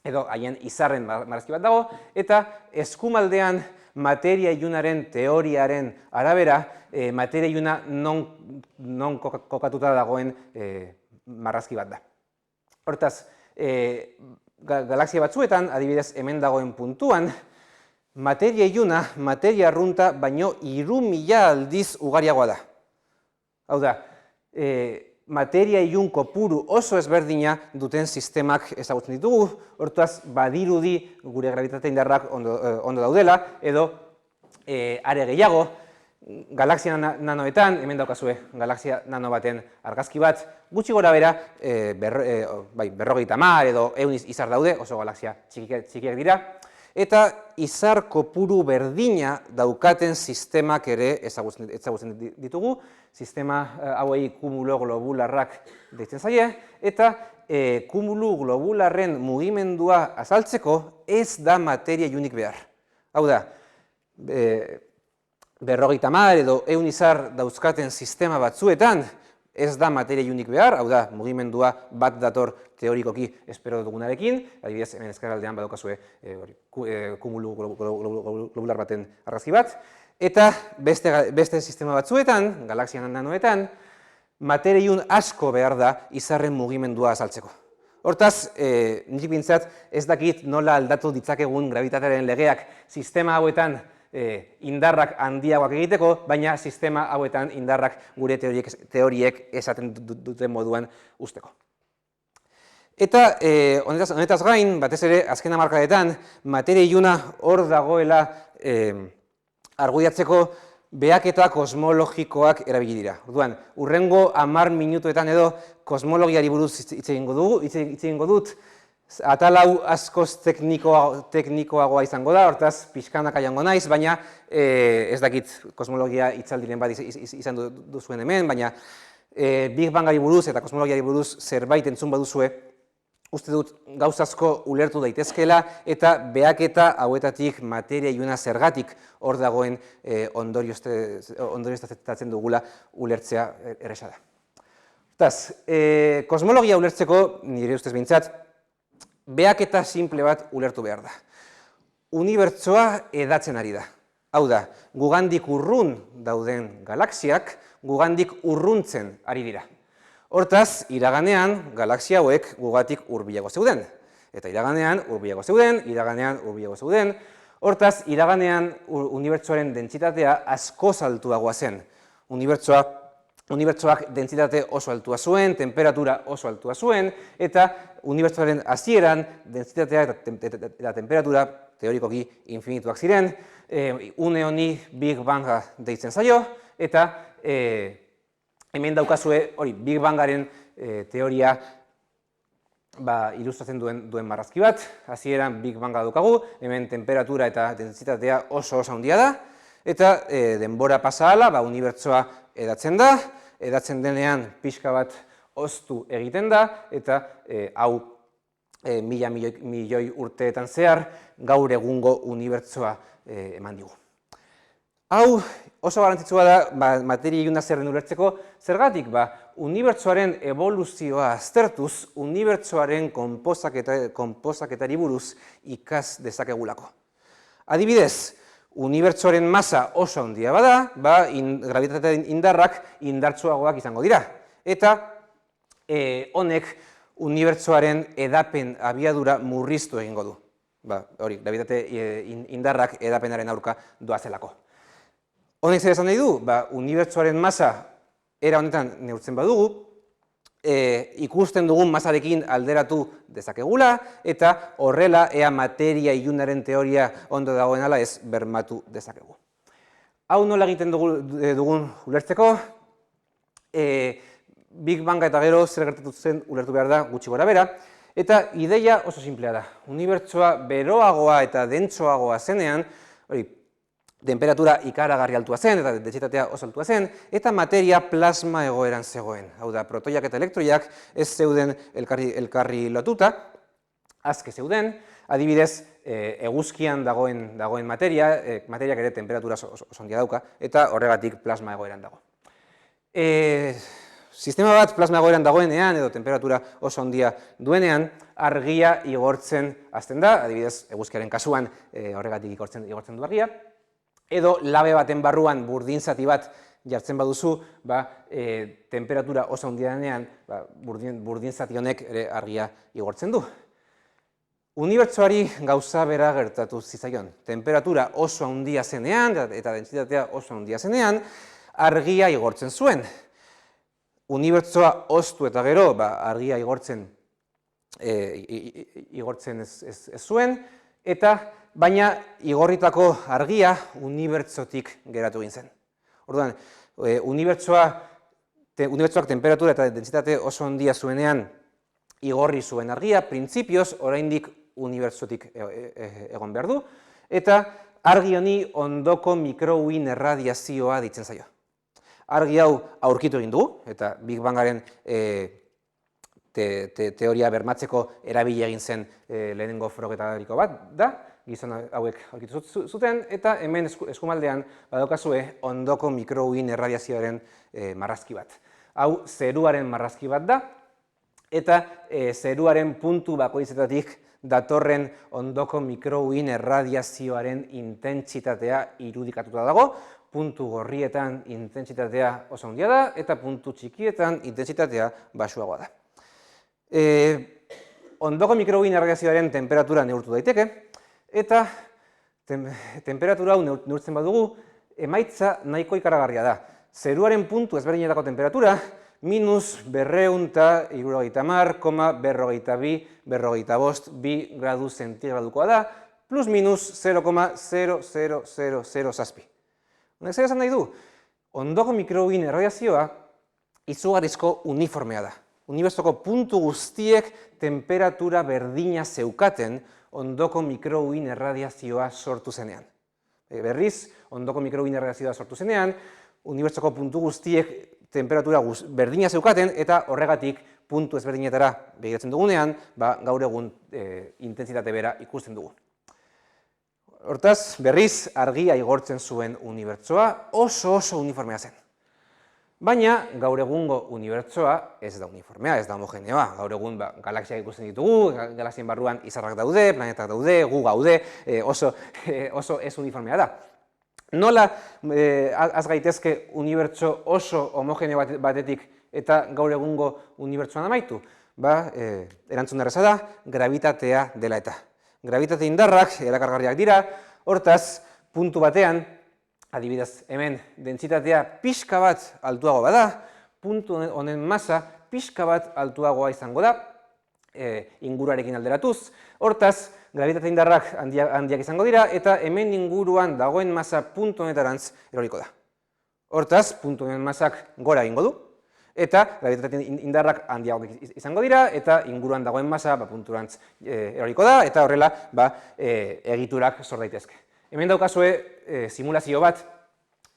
edo haien izarren marrazki bat dago, eta eskumaldean materia ilunaren teoriaren arabera, materia iluna non kokatuta dagoen marrazki bat da. Hortaz, galaxia batzuetan, adibidez hemen dagoen puntuan, materia iluna, materia arrunta baino 3000 aldiz ugariagoa da. Hau da, materia ilun kopuru oso ezberdina duten sistemak ezagutzen ditugu, hortaz badirudi gure grabitate indarrak ondo daudela, edo are gehiago, galaxia nanoetan, hemen daukazue, galaxia nano baten argazki bat, gutxi gora bera, 50 edo 100 izar daude, oso galaxia txikiak dira, eta izar kopuru berdina daukaten sistemak ere ezagutzen ditugu, sistema hauei kumulu globularrak deitzen zaie, eta kumulu globularren mugimendua azaltzeko ez da materia ilunik behar. Hau da, 50 edo 100 izar dauzkaten sistema batzuetan ez da materia ilunik behar, hau da, mugimendua bat dator teorikoki espero dugunarekin, adibidez, hemen ezkerraldean badaukazue kumulu globular baten argazki bat, eta beste sistema batzuetan, galaxia nanoetan, materia ilun asko behar da izarren mugimendua azaltzeko. Hortaz, nik bintzat ez dakit nola aldatu ditzakegun gravitatearen legeak sistema hauetan indarrak handiagoak egiteko, baina sistema hauetan indarrak gure teoriek esaten duten moduan usteko. Eta honetaz gain, batez ere, azken hamarkadetan, materia iluna hor dagoela argudiatzeko behaketa kosmologikoak erabili dira. Orduan, hurrengo 10 minutuetan edo kosmologiari buruz hitz egingo dut, atal hau askoz teknikoagoa izango da, hortaz pixkanaka joango naiz, baina ez dakit kosmologia hitzaldiren bat izan duzuen hemen, baina Big Bangari buruz eta kosmologiari buruz zerbait entzun baduzue, uste dut gauza asko ulertu daitezkeela eta behaketa hauetatik materia iluna zergatik hor dagoen ondorioztatzen dugula ulertzea erresa da. Hortaz, kosmologia ulertzeko, nire ustez behintzat, behaketa simple bat ulertu behar da. Unibertsoa edatzen ari da. Hau da, gugandik urrun dauden galaxiak, gugandik urruntzen ari dira. Hortaz, iraganean, galaxia hauek gugatik hurbilago zeuden. Eta iraganean, hurbilago zeuden, iraganean, hurbilago zeuden. Hortaz, iraganean, unibertsoaren dentsitatea askoz altuagoa zen. Unibertsoak dentsitate oso altua zuen, temperatura oso altua zuen, eta unibertsoaren hasieran dentsitatea eta temperatura teorikoki infinituak ziren, une honi Big Banga deitzen zaio, eta hemen daukazue hori Big Bangaren teoria ilustratzen duen marrazki bat, hasieran Big Banga daukagu, hemen temperatura eta dentsitatea oso handia da, eta denbora pasa ahala, unibertsoa edatzen da, edatzen denean pixka bat oztu egiten da, eta hau 1000 milioi urteetan zehar gaur egungo unibertsoa eman digu. Hau oso garrantzitsua da materia iluna zer den ulertzeko, zergatik unibertsoaren eboluzioa aztertuz, unibertsoaren konposaketari buruz ikas dezakegulako. Adibidez, unibertsoaren masa oso handia bada, grabitate indarrak indartsuagoak izango dira. Eta honek unibertsoaren edapen abiadura murriztu egingo du. Hori, grabitate indarrak edapenaren aurka doazelako. Honek zer esan nahi du? Unibertsoaren masa era honetan neurtzen badugu, ikusten dugun masarekin alderatu dezakegula, eta horrela ea materia ilunaren teoria ondo dagoen ala ez bermatu dezakegu. Hau nola egiten dugun ulertzeko, Big Banga eta gero zer gertatu zen ulertu behar da gutxi gora bera, eta ideia oso simplea da. Unibertsoa beroagoa eta dentsoagoa zenean, temperatura ikaragarri altua zen, eta dentsitatea oso altua zen, eta materia plasma egoeran zegoen. Hau da, protoiak eta elektroiak ez zeuden elkarri lotuta, azke zeuden, adibidez, eguzkian dagoen materiak ere temperatura oso handia dauka, eta horregatik plasma egoeran dago. Sistema bat plasma egoeran dagoenean, edo temperatura oso handia duenean, argia igortzen hasten da, adibidez, eguzkiaren kasuan horregatik igortzen du argia, edo labe baten barruan burdin zati bat jartzen baduzu, temperatura oso handia denean, burdin zati honek ere argia igortzen du. Unibertsoari gauza bera gertatu zitzaion. Temperatura oso handia zenean, eta dentsitatea oso handia zenean, argia igortzen zuen. Unibertsoa oztu eta gero, argia igortzen ez zuen, baina igorritako argia unibertsotik geratu egin zen. Orduan, unibertsoak temperatura eta dentsitate oso handia zuenean igorri zuen argia, printzipioz oraindik unibertsotik egon behar du, eta argi honi ondoko mikrouhin erradiazioa deitzen zaio. Argi hau aurkitu egin dugu, eta Big Bangaren teoria bermatzeko erabili egin zen lehenengo frogetariko bat da, gizon hauek aurkitu zuten, eta hemen eskumaldean badaukazue ondoko mikrouhin erradiazioaren marrazki bat. Hau zeruaren marrazki bat da, eta zeruaren puntu bakoitzetatik datorren ondoko mikrouhin erradiazioaren intentsitatea irudikatuta dago, puntu gorrietan intentsitatea oso handia da, eta puntu txikietan intentsitatea baxuagoa da. Ondoko mikrouhin erradiazioaren temperatura neurtu daiteke, eta temperatura hau neurtzen badugu, emaitza nahiko ikaragarria da. Zeruaren puntu ezberdinetako temperatura, -230,2 gradu zentigradukoa da, plus minus 0,0000 Honek zer esan nahi du? Ondoko mikrouhin erradiazioa izugarrizko uniformea da. Unibertsoko puntu guztiek temperatura berdina zeukaten ondoko mikrouhin erradiazioa sortu zenean. Berriz, ondoko mikrouhin erradiazioa sortu zenean, unibertsoko puntu guztiek temperatura berdina zeukaten, eta horregatik puntu ezberdinetara begiratzen dugunean, gaur egun intentsitate bera ikusten dugu. Hortaz, berriz, argia igortzen zuen unibertsoa oso uniformea zen. Baina, gaur egungo unibertsoa ez da uniformea, ez da homogeneoa. Gaur egun galaxiak ikusten ditugu, galaxien barruan izarrak daude, planetak daude, gu gaude, oso ez uniformea da. Nola az gaitezke unibertso oso homogeneo batetik eta gaur egungo unibertsoan amaitu? Erantzun erraza da, grabitatea dela eta. Grabitate indarrak erakargarriak dira, hortaz, puntu batean, adibidez, hemen dentsitatea pixka bat altuago bada, puntu honen masa pixka bat altuagoa izango da, inguruarekin alderatuz. Hortaz, grabitate indarrak handiak izango dira, eta hemen inguruan dagoen masa puntu honetarantz eroriko da. Hortaz, puntu honen masak gora egingo du, eta grabitate indarrak handiagoak izango dira, eta inguruan dagoen masa punturantz eroriko da, eta horrela egiturak sor daitezke. Hemen daukazue simulazio bat,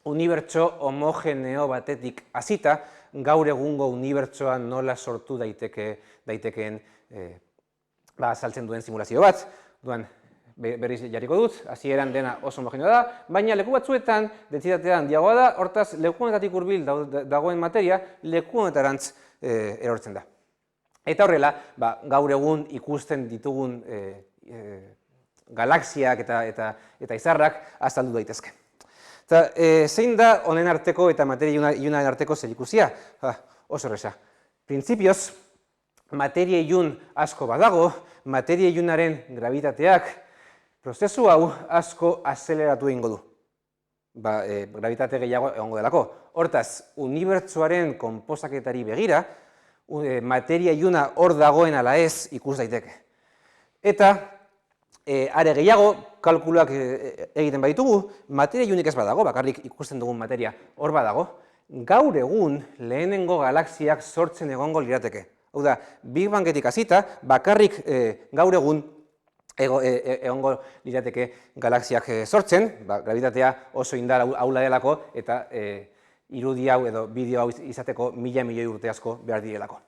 unibertso homogeneo batetik hasita, gaur egungo unibertsoa nola sortu daitekeen azaltzen duen simulazio bat. Berriz jarriko dut, hasieran dena oso homogeneoa da, baina leku batzuetan dentsitatea handiagoa da, hortaz leku honetatik hurbil dagoen materia leku honetarantz erortzen da. Eta horrela, gaur egun ikusten ditugun galaxiak eta izarrak azaldu daitezke. Eta zein da honen arteko eta materia ilunaren arteko zerikusia? Oso erresa. Printzipioz, materia ilun asko badago, materia ilunaren gravitateak prozesu hau asko azeleratu egingo du. Gravitate gehiago egongo delako. Hortaz, unibertsoaren konposaketari begira, materia iluna hor dagoen ala ez ikus daiteke. Eta, are gehiago, kalkuluak egiten baditugu, materia ilunik ez badago, bakarrik ikusten dugun materia hor badago, gaur egun lehenengo galaxiak sortzen egongo lirateke. Hau da, Big Bangetik hasita, bakarrik gaur egun egongo lirateke galaxiak sortzen, gravitatea oso indar ahula delako, eta irudi hau edo bideo hau izateko milioi urte asko behar direlako.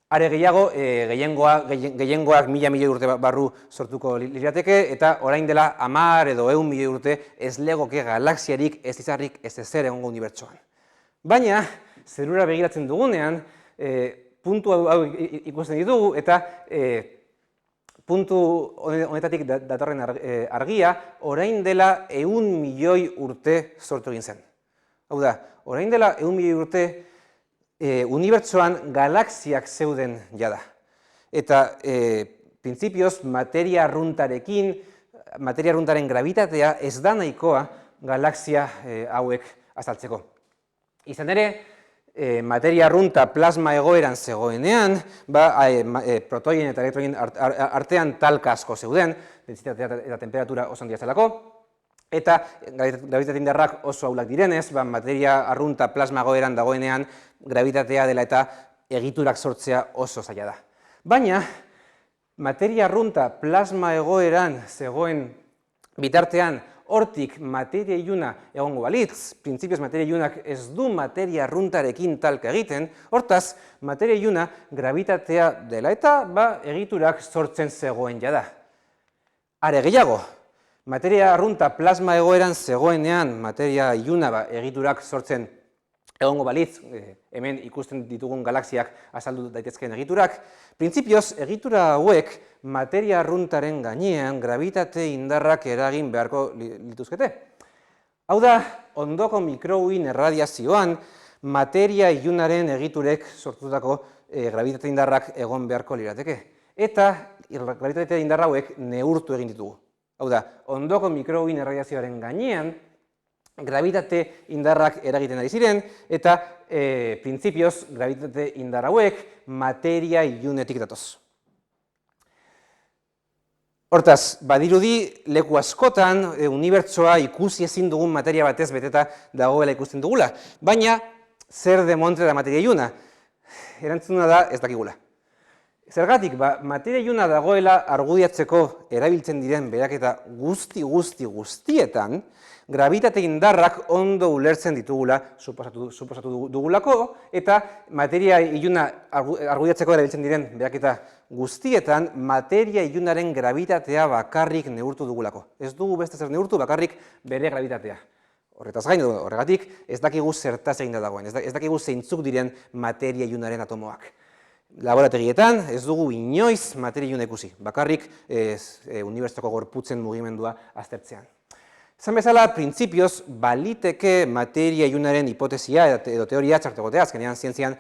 Are gehiago, gehiengoak milioi urte barru sortuko lirateke, eta orain dela 10 edo 100 milioi urte ez legoke galaxiarik, ez izarrik, ez ezer egongo unibertsoan. Baina, zerura begiratzen dugunean, puntu hau ikusten ditugu, eta puntu honetatik datorren argia, orain dela 100 milioi urte sortu egin zen. Hau da, orain dela 100 milioi urte unibertsoan galaxiak zeuden jada. Eta printzipioz materia arruntarekin, materia arruntaren gravitatea ez da nahikoa galaxia hauek azaltzeko. Izan ere, materia arrunta plasma egoeran zegoenean, protoien eta elektroien artean talka asko zeuden, dentsitatea eta temperatura oso handia zelako, eta gravitate indarrak oso ahulak direnez, materia arrunta plasma egoeran dagoenean, gravitatea dela eta egiturak sortzea oso zaila da. Baina, materia arrunta plasma egoeran zegoen bitartean, hortik materia iluna egongo balitz, printzipioz materia ilunak ez du materia arruntarekin talka egiten, hortaz, materia iluna gravitatea dela eta egiturak sortzen zegoen jada. Are gehiago, materia arrunta plasma egoeran zegoenean materia iluna egiturak sortzen egongo balitz, hemen ikusten ditugun galaxiak azaldu daitezkeen egiturak, printzipioz egitura hauek materia arruntaren gainean gravitate indarrak eragin beharko lituzkete. Hau da, ondoko mikrouhin erradiazioan materia ilunaren egiturek sortutako gravitate indarrak egon beharko lirateke. Eta gravitate indar hauek neurtu egin ditugu. Hau da, ondoko mikrouhin erradiazioaren gainean gravitate indarrak eragiten ari ziren, eta printzipioz gravitate indar hauek materia ilunetik datoz. Hortaz, badirudi leku askotan unibertsoa ikusi ezin dugun materia batez beteta dagoela ikusten dugula, baina zer demontre da materia iluna? Erantzuna da ez dakigula. Zergatik, materia iluna dagoela argudiatzeko erabiltzen diren beraketa guztietan, gravitate indarrak ondo ulertzen ditugula suposatu dugulako, eta materia iluna argudiatzeko erabiltzen diren beraketa guztietan, materia ilunaren gravitatea bakarrik neurtu dugulako. Ez dugu beste zer neurtu, bakarrik bere gravitatea. Horretaz gain, horregatik, ez dakigu zertaz egin dagoen, ez dakigu zeintzuk diren materia ilunaren atomoak. Laborategietan ez dugu inoiz materia iluna ikusi, bakarrik unibertsoko gorputzen mugimendua aztertzean. Zan bezala, printzipioz, baliteke materia ilunaren hipotesia edo teoria txartu egotea, azkenean zientzian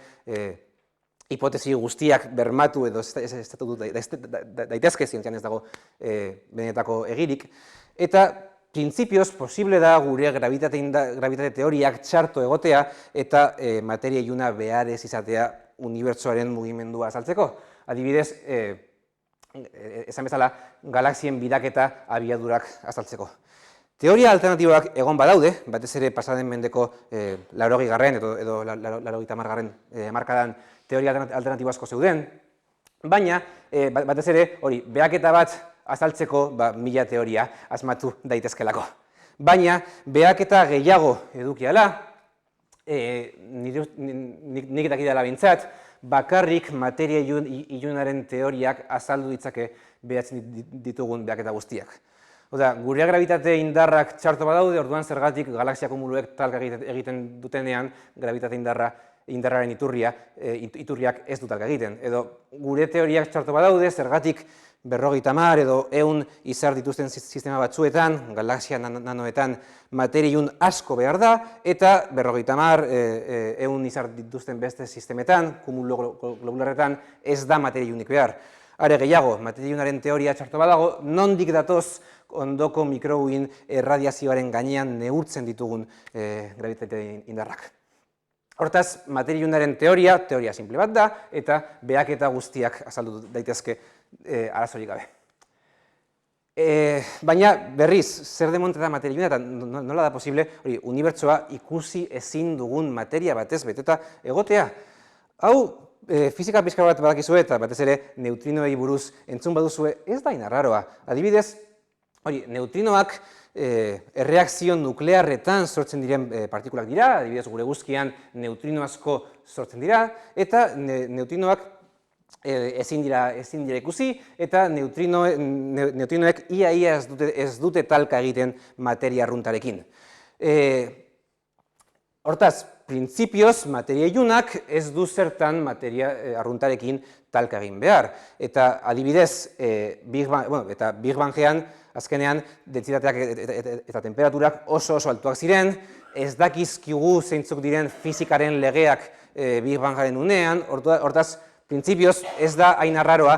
hipotesi guztiak bermatu edo estatu daitezke, zientzian ez dago benetako egirik, eta printzipioz posible da gure gravitate teoriak txartu egotea eta materia iluna behar ez izatea unibertsoaren mugimendua azaltzeko. Adibidez, esan bezala, galaxien bidaketa abiadurak azaltzeko. Teoria alternatiboak egon badaude, batez ere pasaden mendeko 80garren edo 90garren hamarkadan teoria alternatibo asko zeuden, baina batez ere hori behaketa bat azaltzeko 1000 teoria asmatu daitezkelako. Baina behaketa gehiago edukiala, nik dakidala bintzat, bakarrik materia ilunaren teoriak azaldu ditzake behatzen ditugun behaketa guztiak. Oda, gure gravitate indarrak txarto badaude, orduan zergatik galaxia kumuluek talka egiten dutenean gravitate indarraren iturriak ez du talka egiten. Edo gure teoriak txarto badaude, zergatik 50 edo 100 izar dituzten sistema batzuetan, galaxia nanoetan, materia ilun asko behar da, eta 50 100 izar dituzten beste sistemetan, kumulo-globularretan, ez da materia ilunik behar. Are gehiago, materia ilunaren teoria txarto badago, nondik datoz ondoko mikrobuen erradiazioaren gainean neurtzen ditugun gravitate indarrak. Hortaz, materia ilunaren teoria simple bat da, eta behaketa guztiak azaldu daitezke arazorik gabe. Baina, berriz, zer demonte da materia iluna, eta nola da posible, unibertsoa ikusi ezin dugun materia batez beteta egotea. Hau, fizika pixka bat badakizue, eta batez ere neutrinoei buruz entzun baduzue, ez da inarraroa. Adibidez, neutrinoak erreakzio nuklearretan sortzen diren partikulak dira, adibidez gure eguzkian neutrino asko sortzen dira, eta neutrinoak ezin dira ikusi, eta neutrinoek ia ez dute talka egiten materia arruntarekin. Hortaz, printzipioz, materia ilunak ez du zertan materia arruntarekin talka egin behar. Eta adibidez, Big Bangean, azkenean, dentsitateak eta temperaturak oso altuak ziren, ez dakizkigu zeintzuk diren fizikaren legeak Big Bangaren unean, hortaz, printzipioz ez da hain arraroa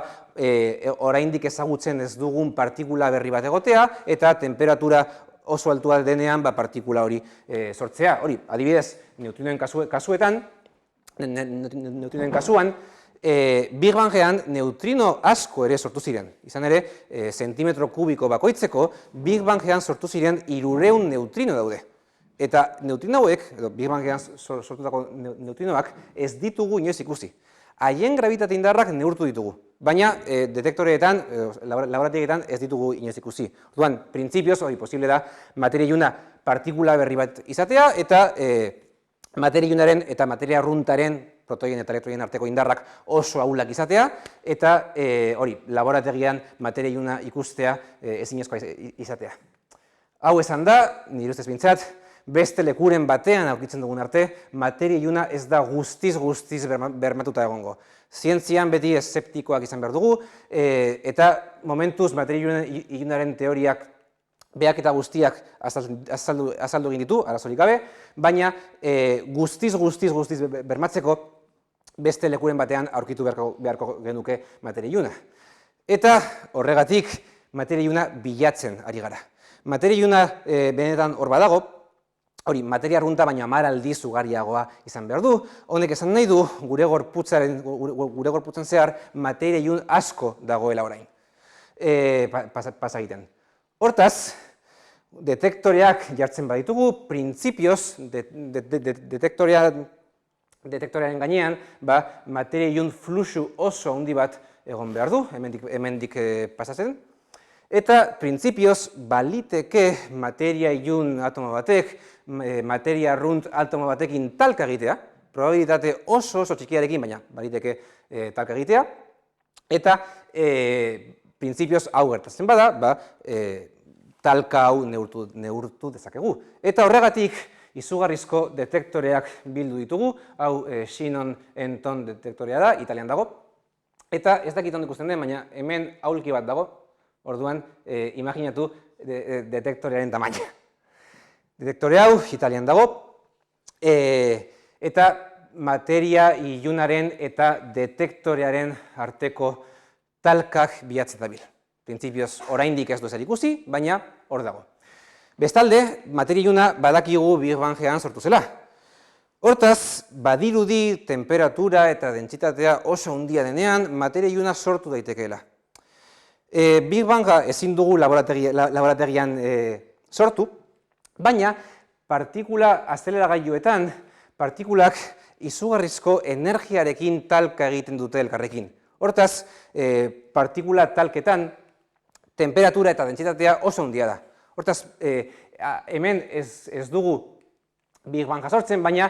oraindik ezagutzen ez dugun partikula berri bat egotea, eta temperatura oso altua denean partikula hori sortzea. Hori, adibidez, neutrinoen kasuan, Big Bangean neutrino asko ere sortu ziren. Izan ere, zentimetro kubiko bakoitzeko, Big Bangean sortu ziren 300 neutrino daude. Eta neutrino hauek, Big Bangean sortutako neutrinoak, ez ditugu inoiz ikusi. Haien gravitate indarrak neurtu ditugu, baina detektoreetan, laborategietan ez ditugu inoiz ikusi. Orduan, printzipioz, hori posible da, materia iluna partikula berri bat izatea, eta materia ilunaren eta materia arruntaren, protoien eta elektroien arteko indarrak oso ahulak izatea, eta hori, laborategian materia iluna ikustea ezinezkoa izatea. Hau esan da, nire ustez bintzat, beste lekuren batean aurkitzen dugun arte, materia iluna ez da guztiz bermatuta egongo. Zientzian beti eszeptikoak izan behar dugu, eta momentuz materia ilunaren teoriak behaketa guztiak azaldu egin ditu, arazorik gabe, baina guztiz bermatzeko beste lekuren batean aurkitu beharko genuke materia iluna. Eta horregatik materia iluna bilatzen ari gara. Materia iluna benetan hor badago, hori, materia arrunta baina 10 aldiz ugariagoa izan behar du. Honek esan nahi du, gure gorputzen zehar materia ilun asko dagoela orain. Pasa egiten. Hortaz, detektoreak jartzen baditugu, printzipioz, detektorearen gainean, materia ilun fluxu oso handi bat egon behar du, hemendik pasatzen. Eta printzipioz, baliteke materia ilun atomo batek, materia arrunt atomo batekin talka egitea, probabilitate oso txikiarekin, baina baliteke talka egitea, eta printzipioz hau gertatzen bada, talka hau neurtu dezakegu. Eta horregatik, izugarrizko detektoreak bildu ditugu, hau Shannon Enton detektorea da, Italian dago, eta ez dakit ondo ikusten den, baina hemen aulki bat dago, orduan, imaginatu detektorearen tamaina. Detektore hau, Italian dago, eta materia ilunaren eta detektorearen arteko talkak bilatzen dabil. Printzipioz, oraindik ez du ezer ikusi, baina hor dago. Bestalde, materia iluna badakigu Big Bangean sortu zela. Hortaz, badirudi temperatura eta dentsitatea oso handia denean, materia iluna sortu daitekeela. Big Banga ezin dugu laborategian sortu, baina partikula azeleragailuetan partikulak izugarrizko energiarekin talka egiten dute elkarrekin. Hortaz, partikula talketan temperatura eta dentsitatea oso handia da. Hortaz, hemen ez dugu Big Banga sortzen, baina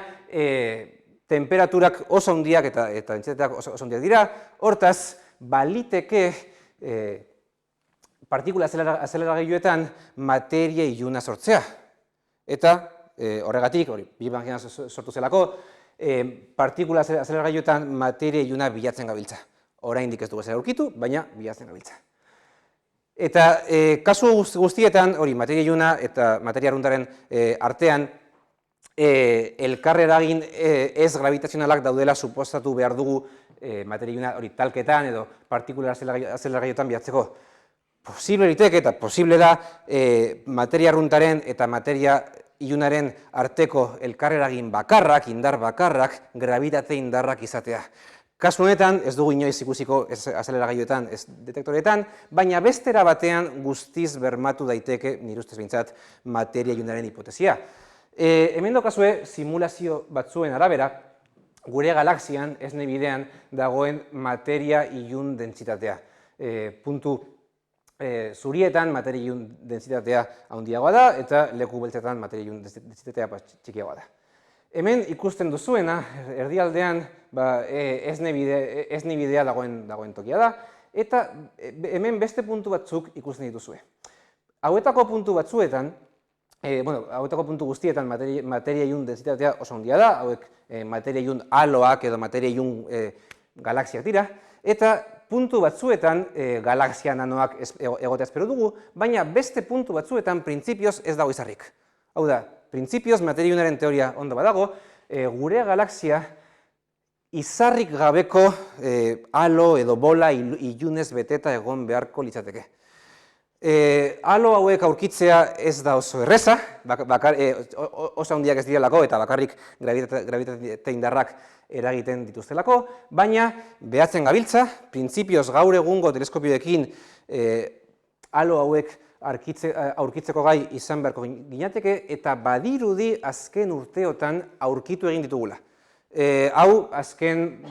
temperaturak oso handiak eta dentsitateak oso handiak dira. Hortaz, baliteke partikula azeleragailuetan materia iluna sortzea. Eta horregatik, Big Bangean sortu zelako, partikula azeleragailuetan materia iluna bilatzen gabiltza. Oraindik ez dugu ezer aurkitu, baina bilatzen gabiltza. Eta kasu guztietan, hori, materia iluna eta materia arruntaren artean, elkar eragin ez gravitazionalak daudela suposatu behar dugu materia iluna hori talketan edo partikular azeleragaiotan bilatzeko. Posible liteke eta posible da materia arruntaren eta materia ilunaren arteko elkar eragin bakarrak, indar bakarrak, gravitate indarrak izatea. Kasu honetan, ez dugu inoiz ikusiko azeleragailuetan, ez detektoretan, baina bestera batean guztiz bermatu daiteke, nire ustez behintzat, materia ilunaren hipotesia. Hemen daukazue simulazio batzuen arabera, gure galaxian, esne bidean, dagoen materia ilun dentsitatea. Puntu zurietan materia ilun dentsitatea handiagoa da, eta leku beltzetan materia ilun dentsitatea txikiagoa da. Hemen ikusten duzuena, erdialdean, esne bidea dagoen tokia da, eta hemen beste puntu batzuk ikusten dituzue. Hauetako puntu batzuetan, hauetako puntu guztietan materia ilun dentsitatea oso handia da, hauek materia ilun haloak edo materia ilun galaxiak dira, eta puntu batzuetan galaxia nanoak egotea espero dugu, baina beste puntu batzuetan printzipioz ez dago izarrik. Hau da, printzipioz materia ilunaren teoria ondo badago, gure galaxia izarrik gabeko halo edo bola ilunez beteta egon beharko litzateke. Halo hauek aurkitzea ez da oso erreza, oso handiak ez direlako eta bakarrik gravitate indarrak eragiten dituztelako, baina behatzen gabiltza, printzipioz gaur egungo teleskopioekin halo hauek aurkitzeko gai izan beharko ginateke eta badirudi azken urteotan aurkitu egin ditugula. Hau azken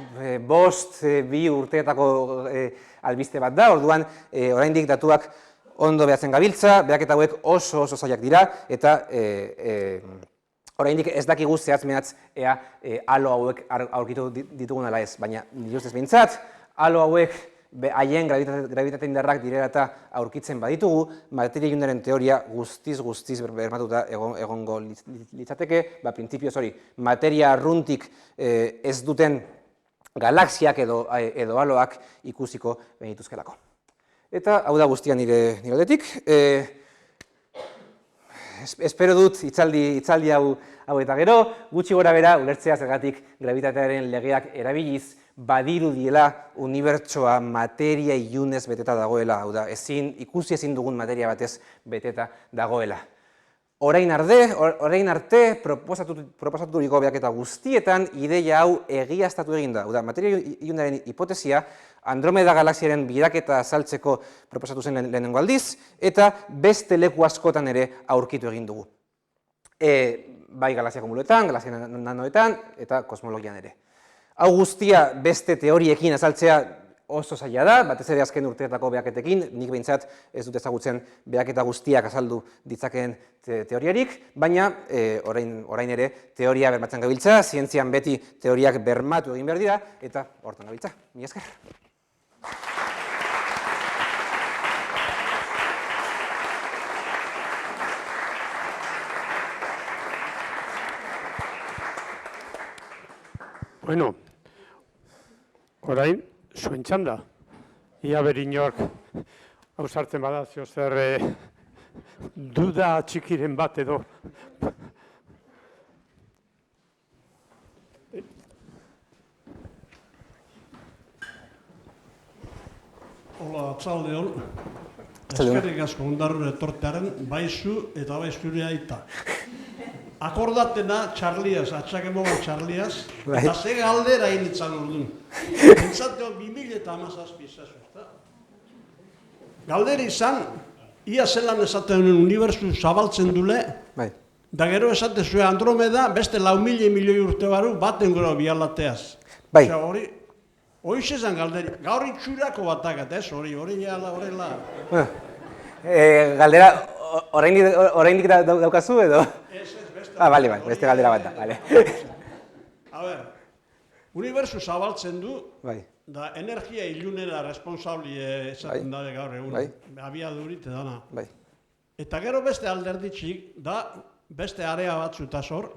5-2 urteetako albiste bat da, orduan oraindik datuak ondo behatzen gabiltza, behaketa hauek oso zailak dira, eta oraindik ez dakigu zehatz-mehatz ea halo hauek aurkitu ditugun ala ez, baina nire ustez behintzat, halo hauek haien gravitate indarrak direla eta aurkitzen baditugu, materia ilunaren teoria guztiz bermatuta egongo litzateke, printzipioz hori, materia arruntik ez duten galaxiak edo haloak ikusiko benituzkelako. Eta hau da guztia nire aldetik. Espero dut hitzaldi hau eta gero, gutxi gora bera, ulertzea zergatik gravitatearen legeak erabiliz, badirudiela unibertsoa materia ilunez beteta dagoela, hau da, ikusi ezin dugun materia batez beteta dagoela. Orain arte proposaturiko behaketa guztietan ideia hau egiaztatu egin da. Hau da, materia ilunaren hipotesia Andromeda galaxiaren bidaketa azaltzeko proposatu zen lehenengo aldiz, eta beste leku askotan ere aurkitu egin dugu. Bai galaxia kumuluetan, galaxia nanoetan eta kosmologian ere. Hau guztia beste teoriekin azaltzea oso zaila da, batez ere azken urteetako behaketekin, nik behintzat ez dut ezagutzen behaketa guztiak azaldu ditzakeen teoriarik, baina orain ere teoria bermatzen gabiltza, zientzian beti teoriak bermatu egin behar dira, eta hortan gabiltza. Mila esker. Bueno, orain, zuen txanda. Ia berinork hausartzen bada, zeo zer duda txikiren bat edo. Hola, atzaldeon. Eskerrik asko ondarrun etortearen, baizu eta baizure aita. Akordatena txarliaz, atxakemogan txarliaz, eta ze galdera initzan ordun. Entzateo 2017 izazu, ezta? Galdera izan, ia zelan esaten unibertsu zabaltzen dule, da gero esate zuen Andromeda beste 4.000 milioi urte baru baten gero bialateaz. Hori zezan galderi, gaur itxurako batakat, ez? Hori jala, horrela. Galdera, oraindik daukazu edo? Ez, beste. Bale, beste galdera bat da, bale. A ber, unibertsu zabaltzen du, da energia ilunera responsabli esaten dabe gaur egun, abiadurit edana. Eta gero beste alderditxik, da beste area batzuta zor,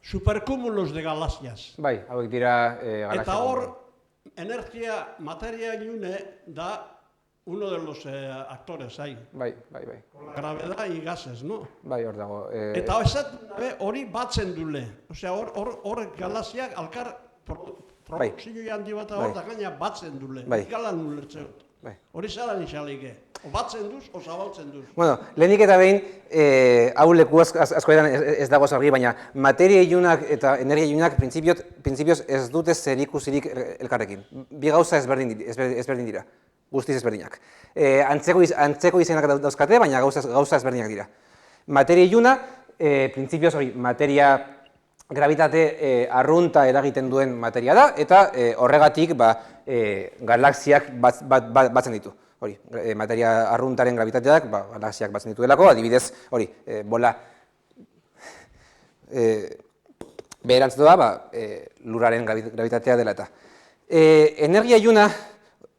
supercúmulos de galaxias. Bai, hauek dira galaxia. Eta hor, energia, materia ilune da uno de los actores ahí. Bai. Con la gravedad y gases, ¿no? Bai, hor dago. Eta hori batzen dule. Osea, horrek galaxiak alkar produkzio handi bat hor da gaina batzen dule. Galan ulertzen dut. Hori zalan izalike. O batzen duz, o zabaltzen duz. Bueno, lehenik eta behin, hau leku askoetan ez dago argi, baina materia ilunak eta energia ilunak printzipioz ez dute zerikusirik elkarrekin. Bi gauza ezberdin dira, guztiz ezberdinak. Antzeko izenak dauzkate, baina gauza ezberdinak dira. Materia iluna, printzipioz hori, materia gravitate arrunta eragiten duen materia da, eta horregatik galaxiak batzen ditu. Hori, materia arruntaren gravitateak galaxiak batzen dituelako, adibidez, hori, bola beherantzetu da, lurraren gravitatea dela eta. Energia iluna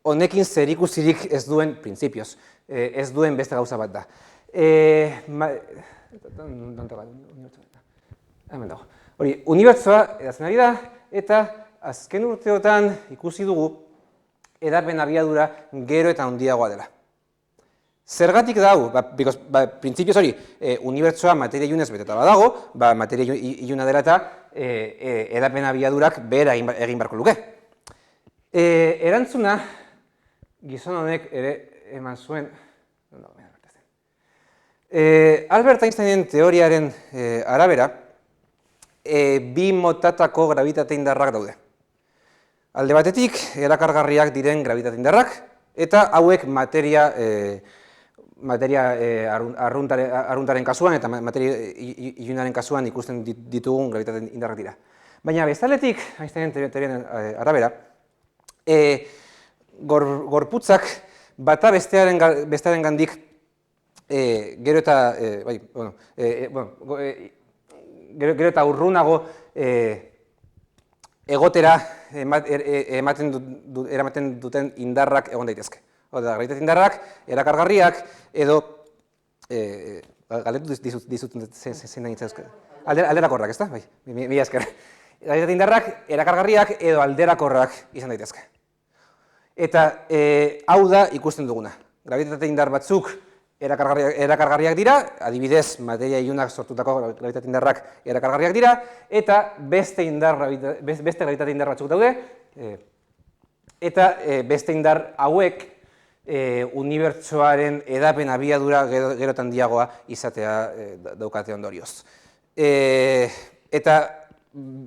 honekin zerikusirik ez duen printzipioz, ez duen beste gauza bat da. Hori, unibertsoa edatzen ari da, eta azken urteotan ikusi dugu edapen abiadura gero eta handiagoa dela. Zergatik da hau? Printzipioz hori, unibertsoa materia ilunez beteta badago, materia iluna dela eta edapen abiadurak behera egin beharko luke. Erantzuna, gizon honek ere eman zuen, Albert Einsteinen teoriaren arabera, bi motatako gravitate indarrak daude. Alde batetik, erakargarriak diren gravitate indarrak, eta hauek materia arruntaren kasuan eta materia ilunaren kasuan ikusten ditugun gravitate indarrak dira. Baina bestaletik, Einsteinen teoriaren arabera, gorputzak bata bestearen gandik gero eta urrunago egotera eramaten duten indarrak egon daitezke. Oda, gravitate indarrak, erakargarriak, edo, galdetu dizut zein nahi zauzke. Alderakorrak, ezta? Bai, mila esker. Gravitate indarrak, erakargarriak, edo alderakorrak izan daitezke. Eta hau da ikusten duguna. Gravitate indar batzuk erakargarriak dira, adibidez, materia ilunak sortutako gravitate indarrak erakargarriak dira, eta beste gravitate indar batzuk daude, eta beste indar hauek unibertsoaren edapen abiadura gero handiagoa izatea daukate ondorioz. Eta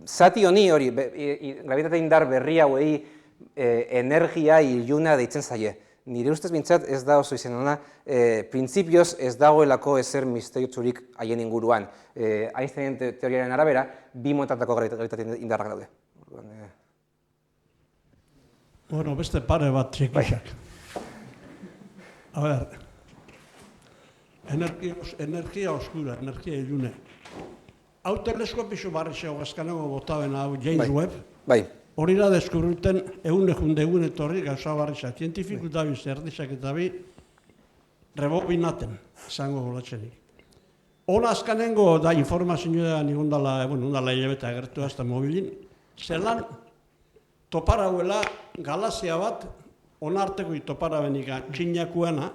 zati hori, gravitate indar berri hauei energia iluna deitzen zaie. Nire ustez bintzat ez da oso izen ona, printzipioz ez dagoelako ezer misteriotsurik haien inguruan. Einsteinen teoriaren arabera, bi motatako gravitate indarrak daude. Bueno, beste pare bat txikixak. A ver, energia oskura, energia ilune. Hau teleskopixo barri xeo gazkaneko botaben hau James Webb. Bai. Hori da deskubruten egun etorri gauza barriza. Zientifiku da bi zerdizak eta bi rebobinaten izango golatzenik. Hona azkanengo da informazioa nigondala hilabete agertu azta mobilin, zelan toparauela galaxia bat onarteko topara benika txinakuena,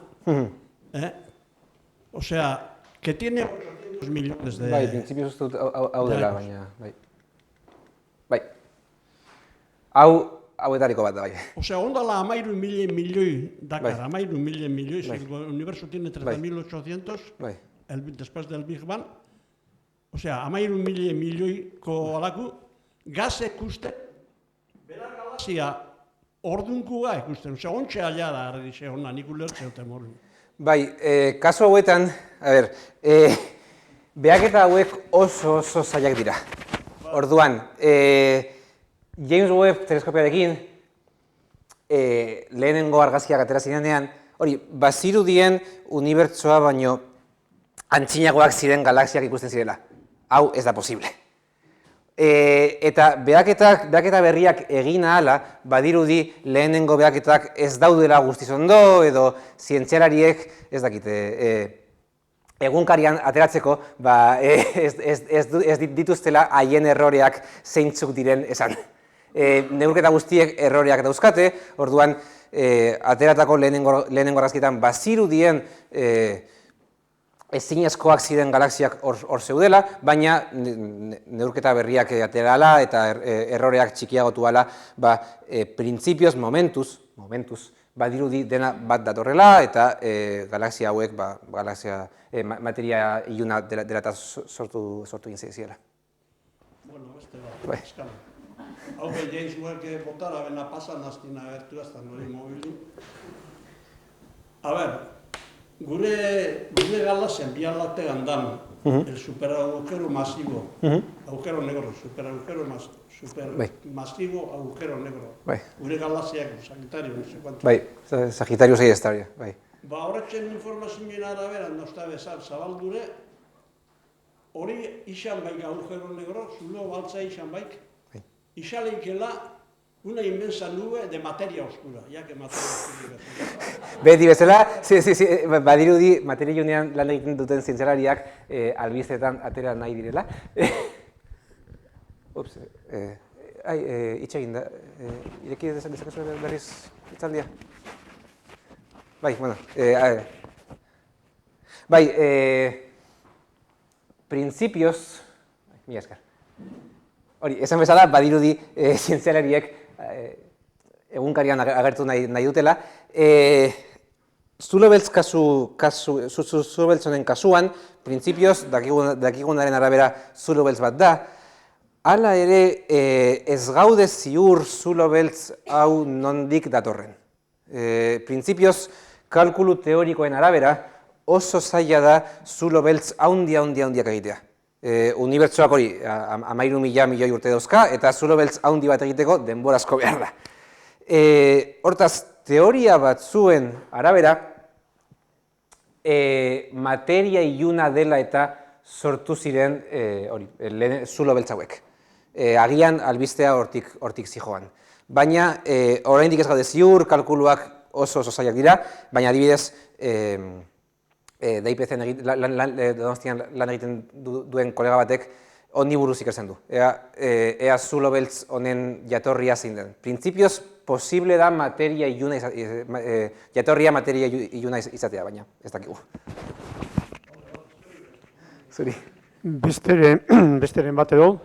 osea, que tiene 800 millones de... Bai, printzipioz uste dut hau dela, baina, bai. Bai. Hauetariko bat da, bai. Osea, ondala 13.000 milioi dakar, 13.000 milioi, si el universo tiene 13.800, después del Big Bang, osea, 13.000 milioiko alaku, gazek uste, bera galaxia ordunkua ikusten, osea, ontsa ala da, ardize hona, nik ulertze dute morri. Bai, kasu hauetan, a ber, behaketa hauek oso zailak dira. Orduan, James Webb teleskopiarekin lehenengo argazkiak atera zirenean, hori, bazirudien unibertsoa baino antzinagoak ziren galaxiak ikusten zirela. Hau ez da posible. Eta behaketa berriak egin ahala, badirudi lehenengo behaketak ez daudela guztiz ondo, edo zientzialariek, ez dakite, egunkarian ateratzeko, ez dituztela haien erroreak zeintzuk diren esan. Neurketa guztiek erroreak dauzkate, orduan ateratako lehenengo argazkietan bazirudien ezinezkoak ziren galaxiak hor zeudela, baina neurketa berriak aterala eta erroreak txikiagotu ala, printzipioz, momentuz, badirudi dena bat datorrela eta galaxia hauek materia iluna dela eta sortu egin ziela. Bueno, beste bat, eskala. Hau James Webb botara bena pasan aztina agertu aztan hori mobilu. A ver, gure galaxian bi aldate gandan, el superagujero masivo, agujero negro, superagujero masivo, agujero negro. Gure galaxiak, Sagitario, no sé cuánto. Sagitario sei estaria, bai. Horretzen informazioen arabera, nozta bezal, zabaldure, hori izan baik agujero negro, zulo baltza izan baik, izaleikela una inmensa nube de materia oscura, ya que materia oscura. Beti bezala, badirudi materia ilunean lan egiten duten zientzialariak albistetan atera nahi direla. Ups, itxegin da, ireki dezakezu berriz itzaldia. Bai, bueno, printzipioz, mila esker. Hori, esan bezala, badirudi zientzialariek egunkarian agertu nahi dutela. Zulo beltz honen kasuan, printzipioz, dakigunaren arabera zulo beltz bat da. Hala ere, ez gaude ziur zulo beltz hau nondik datorren. Printzipioz, kalkulu teorikoen arabera, oso zaila da zulo beltz handiak egitea. Unibertsoak hori 13.000 milioi urte dauzka, eta zulo beltz handi bat egiteko denbora asko behar da. Hortaz, teoria batzuen arabera, materia iluna dela eta sortu ziren zulo beltz hauek. Agian albistea hortik zijoan. Baina, oraindik ez gaude ziur, kalkuluak oso zailak dira, baina adibidez, DIPC-en Donostian lan egiten duen kolega batek honi buruz ikertzen du. Ea zulo beltz honen jatorria zein den. Printzipioz, posible da jatorria materia iluna izatea, baina ez dakigu. Zuri. Besteren bat edo.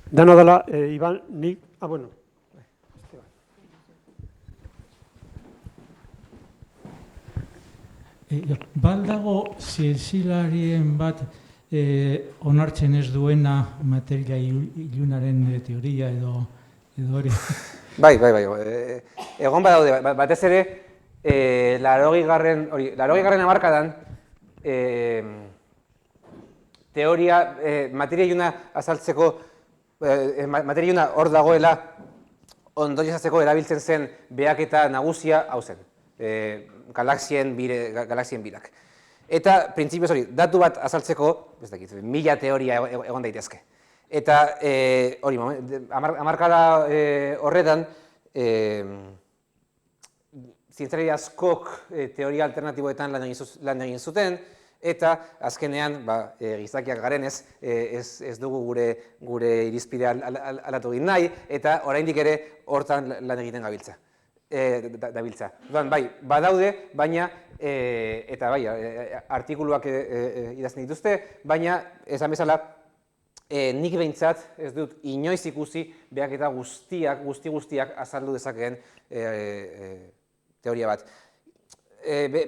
Dana dela, Iban, nik, bueno. Baldago zientzialarien bat onartzen ez duena materia ilunaren teoria edo hori. Bai. Egon badaude, batez ere, 80. hamarkadan teoria, materia iluna azaltzeko, materia iluna hor dagoela ondorioztatzeko erabiltzen zen behaketa nagusia hau zen. Galaxien birak. Eta, printzipioz hori, datu bat azaltzeko, ez dakit, 1000 teoria egon daitezke. Eta, hori, hamarkada horretan, zientzialari askok teoria alternatiboetan lan egin zuten, eta azkenean, gizakiak garenez, ez dugu gure irizpidea aldatu egin nahi, eta oraindik ere hortan lan egiten gabiltza. Bai, badaude, baina, eta bai, artikuluak idazten dituzte, baina, esan bezala, nik behintzat ez dut inoiz ikusi behaketa guztiak azaldu dezakeen teoria bat.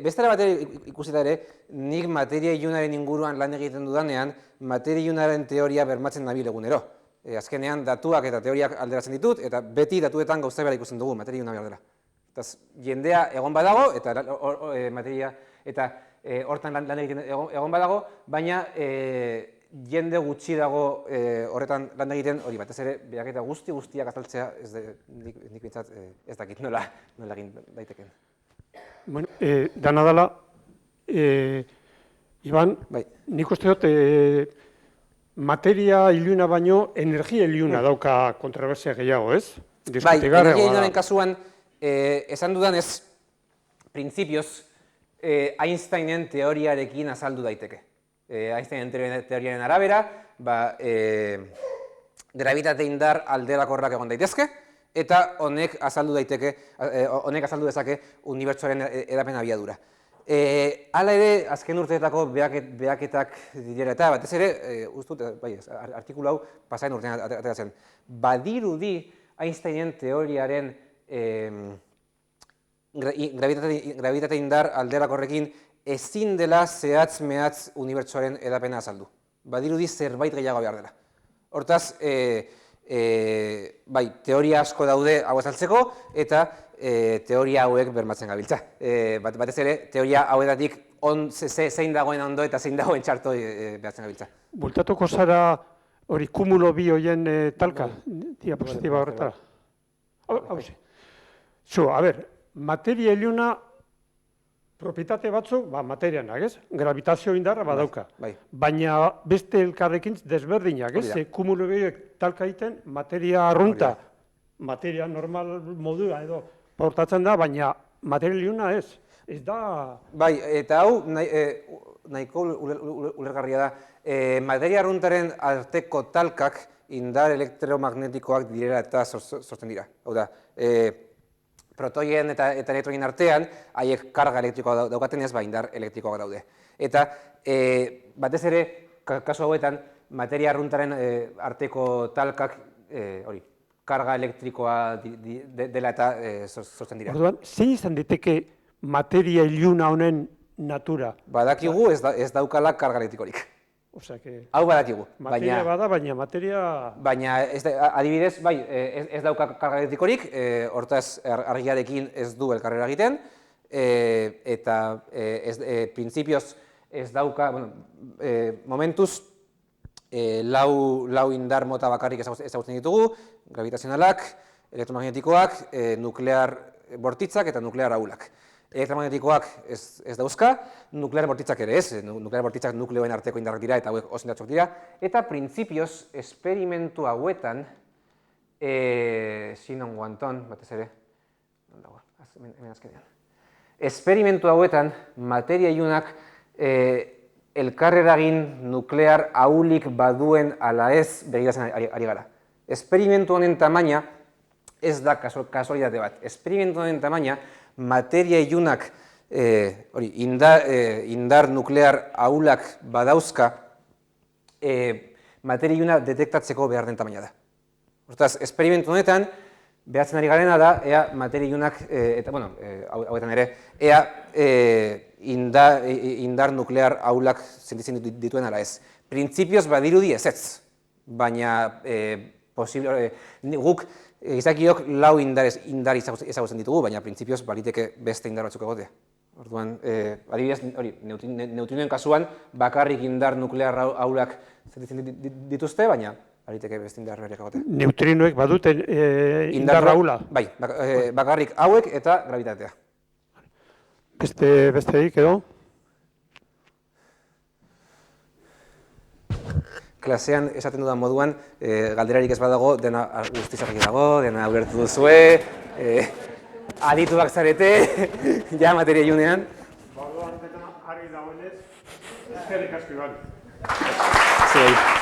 Bestera bat ikusi da ere, nik materia ilunaren inguruan lan egiten dudanean, materia ilunaren teoria bermatzen nabil egunero. Azkenean datuak eta teoriak alderatzen ditut, eta beti datuetan gauza bera ikusten dugu, materia iluna behar dela. Jendea egon badago, eta materia, eta hortan lan egiten egon badago, baina jende gutxi dago horretan lan egiten, hori batez ere, behaketa guztiak azaltzea, nik bintzat ez dakit nola egin daiteken. Bueno, dana dela, Iban, nik uste dut, materia iluna baino energia iluna dauka kontroversia gehiago, ez? Bai, energia ilunaren kasuan, esan dudanez, printzipioz, Einsteinen teoriarekin azaldu daiteke. Einsteinen teoriaren arabera, gravitate indar alderakorrak egon daitezke, eta honek azaldu dezake unibertsoaren edapen abiadura. Hala ere, azken urteetako behaketak direla eta batez ere, ustut, artikulu hau pasaren urtean ateratzen. Badirudi Einsteinen teoriaren gravitate indar alderakorrekin ezin dela zehatz-mehatz unibertsoaren edapena azaldu. Badirudi zerbait gehiago behar dela. Hortaz, teoria asko daude hau azaltzeko, eta teoria hauek bermatzen gabiltza. Batez ere, teoria hauetatik zein dagoen ondo eta zein dagoen txarto behatzen gabiltza. Bultatuko zara hori kumulo bi hoien talka, diapositiba horretara. A ber, materia iluna propietate batzuk, materianak, ez? Gravitazio indarra badauka. Baina beste elkarrekin desberdinak, ez? Kumulo biek talka egiten materia arrunta, materia normal modua edo portatzen da, baina materia iluna ez. Ez da... Bai, eta hau nahiko ulergarria da. Materia arruntaren arteko talkak indar elektromagnetikoak direla eta sortzen dira. Hau da, protoien eta elektroien artean, haiek karga elektrikoa daukaten ez, indar elektrikoak daude. Eta batez ere, kasu hauetan, materia arruntaren arteko talkak, karga elektrikoa dela eta sortzen dira. Orduan, zein izan diteke materia iluna honen natura? Badakigu ez daukala karga elektrikorik. Hau badakigu. Materia bada, baina materia... Baina, adibidez, ez dauka karga elektrikorik, hortaz argiarekin ez du elkarrera egiten, eta printzipioz ez dauka, momentuz, lau indar mota bakarrik ezagutzen ditugu, gravitazionalak, elektromagnetikoak, nuklear bortitzak eta nuklear ahulak. Elektromagnetikoak ez dauzka, nuklear bortitzak ere ez, nuklear bortitzak nukleoen arteko indarrak dira eta hauek oso indartsuak dira, eta printzipioz, esperimentu hauetan, Sinon Guanton, batez ere, hemen azkenean. Esperimentu hauetan, materia ilunak elkarreragin nuklear ahulik baduen ala ez begiratzen ari gara. Esperimentu honen tamaina ez da kasualitate bat. Esperimentu honen tamaina, materia ilunak, indar nuklear ahulak badauzka, materia iluna detektatzeko behar den tamaina da. Hortaz, esperimentu honetan, behatzen ari garena da, ea materia ilunak, eta, hauetan ere, ea indar nuklear ahulak sentitzen dituen ala ez. Printzipioz badirudi ezetz, baina guk gizakiok lau indar ezagutzen ditugu, baina printzipioz baliteke beste indar batzuk egotea. Orduan, adibidez, neutrinoen kasuan, bakarrik indar nuklear ahulak sentitzen dituzte, baina baliteke beste indar berriak egotea. Neutrinoek baduten indar ahula? Bai, bakarrik hauek eta gravitatea. Besteik edo? Klasean esaten dudan moduan, galderarik ez badago, dena guztiz argi dago, dena ulertu duzue, adituak zarete, ja materia ilunean. Bardoan betena argi dagoenez, eskerrik asko Iban. Zuei.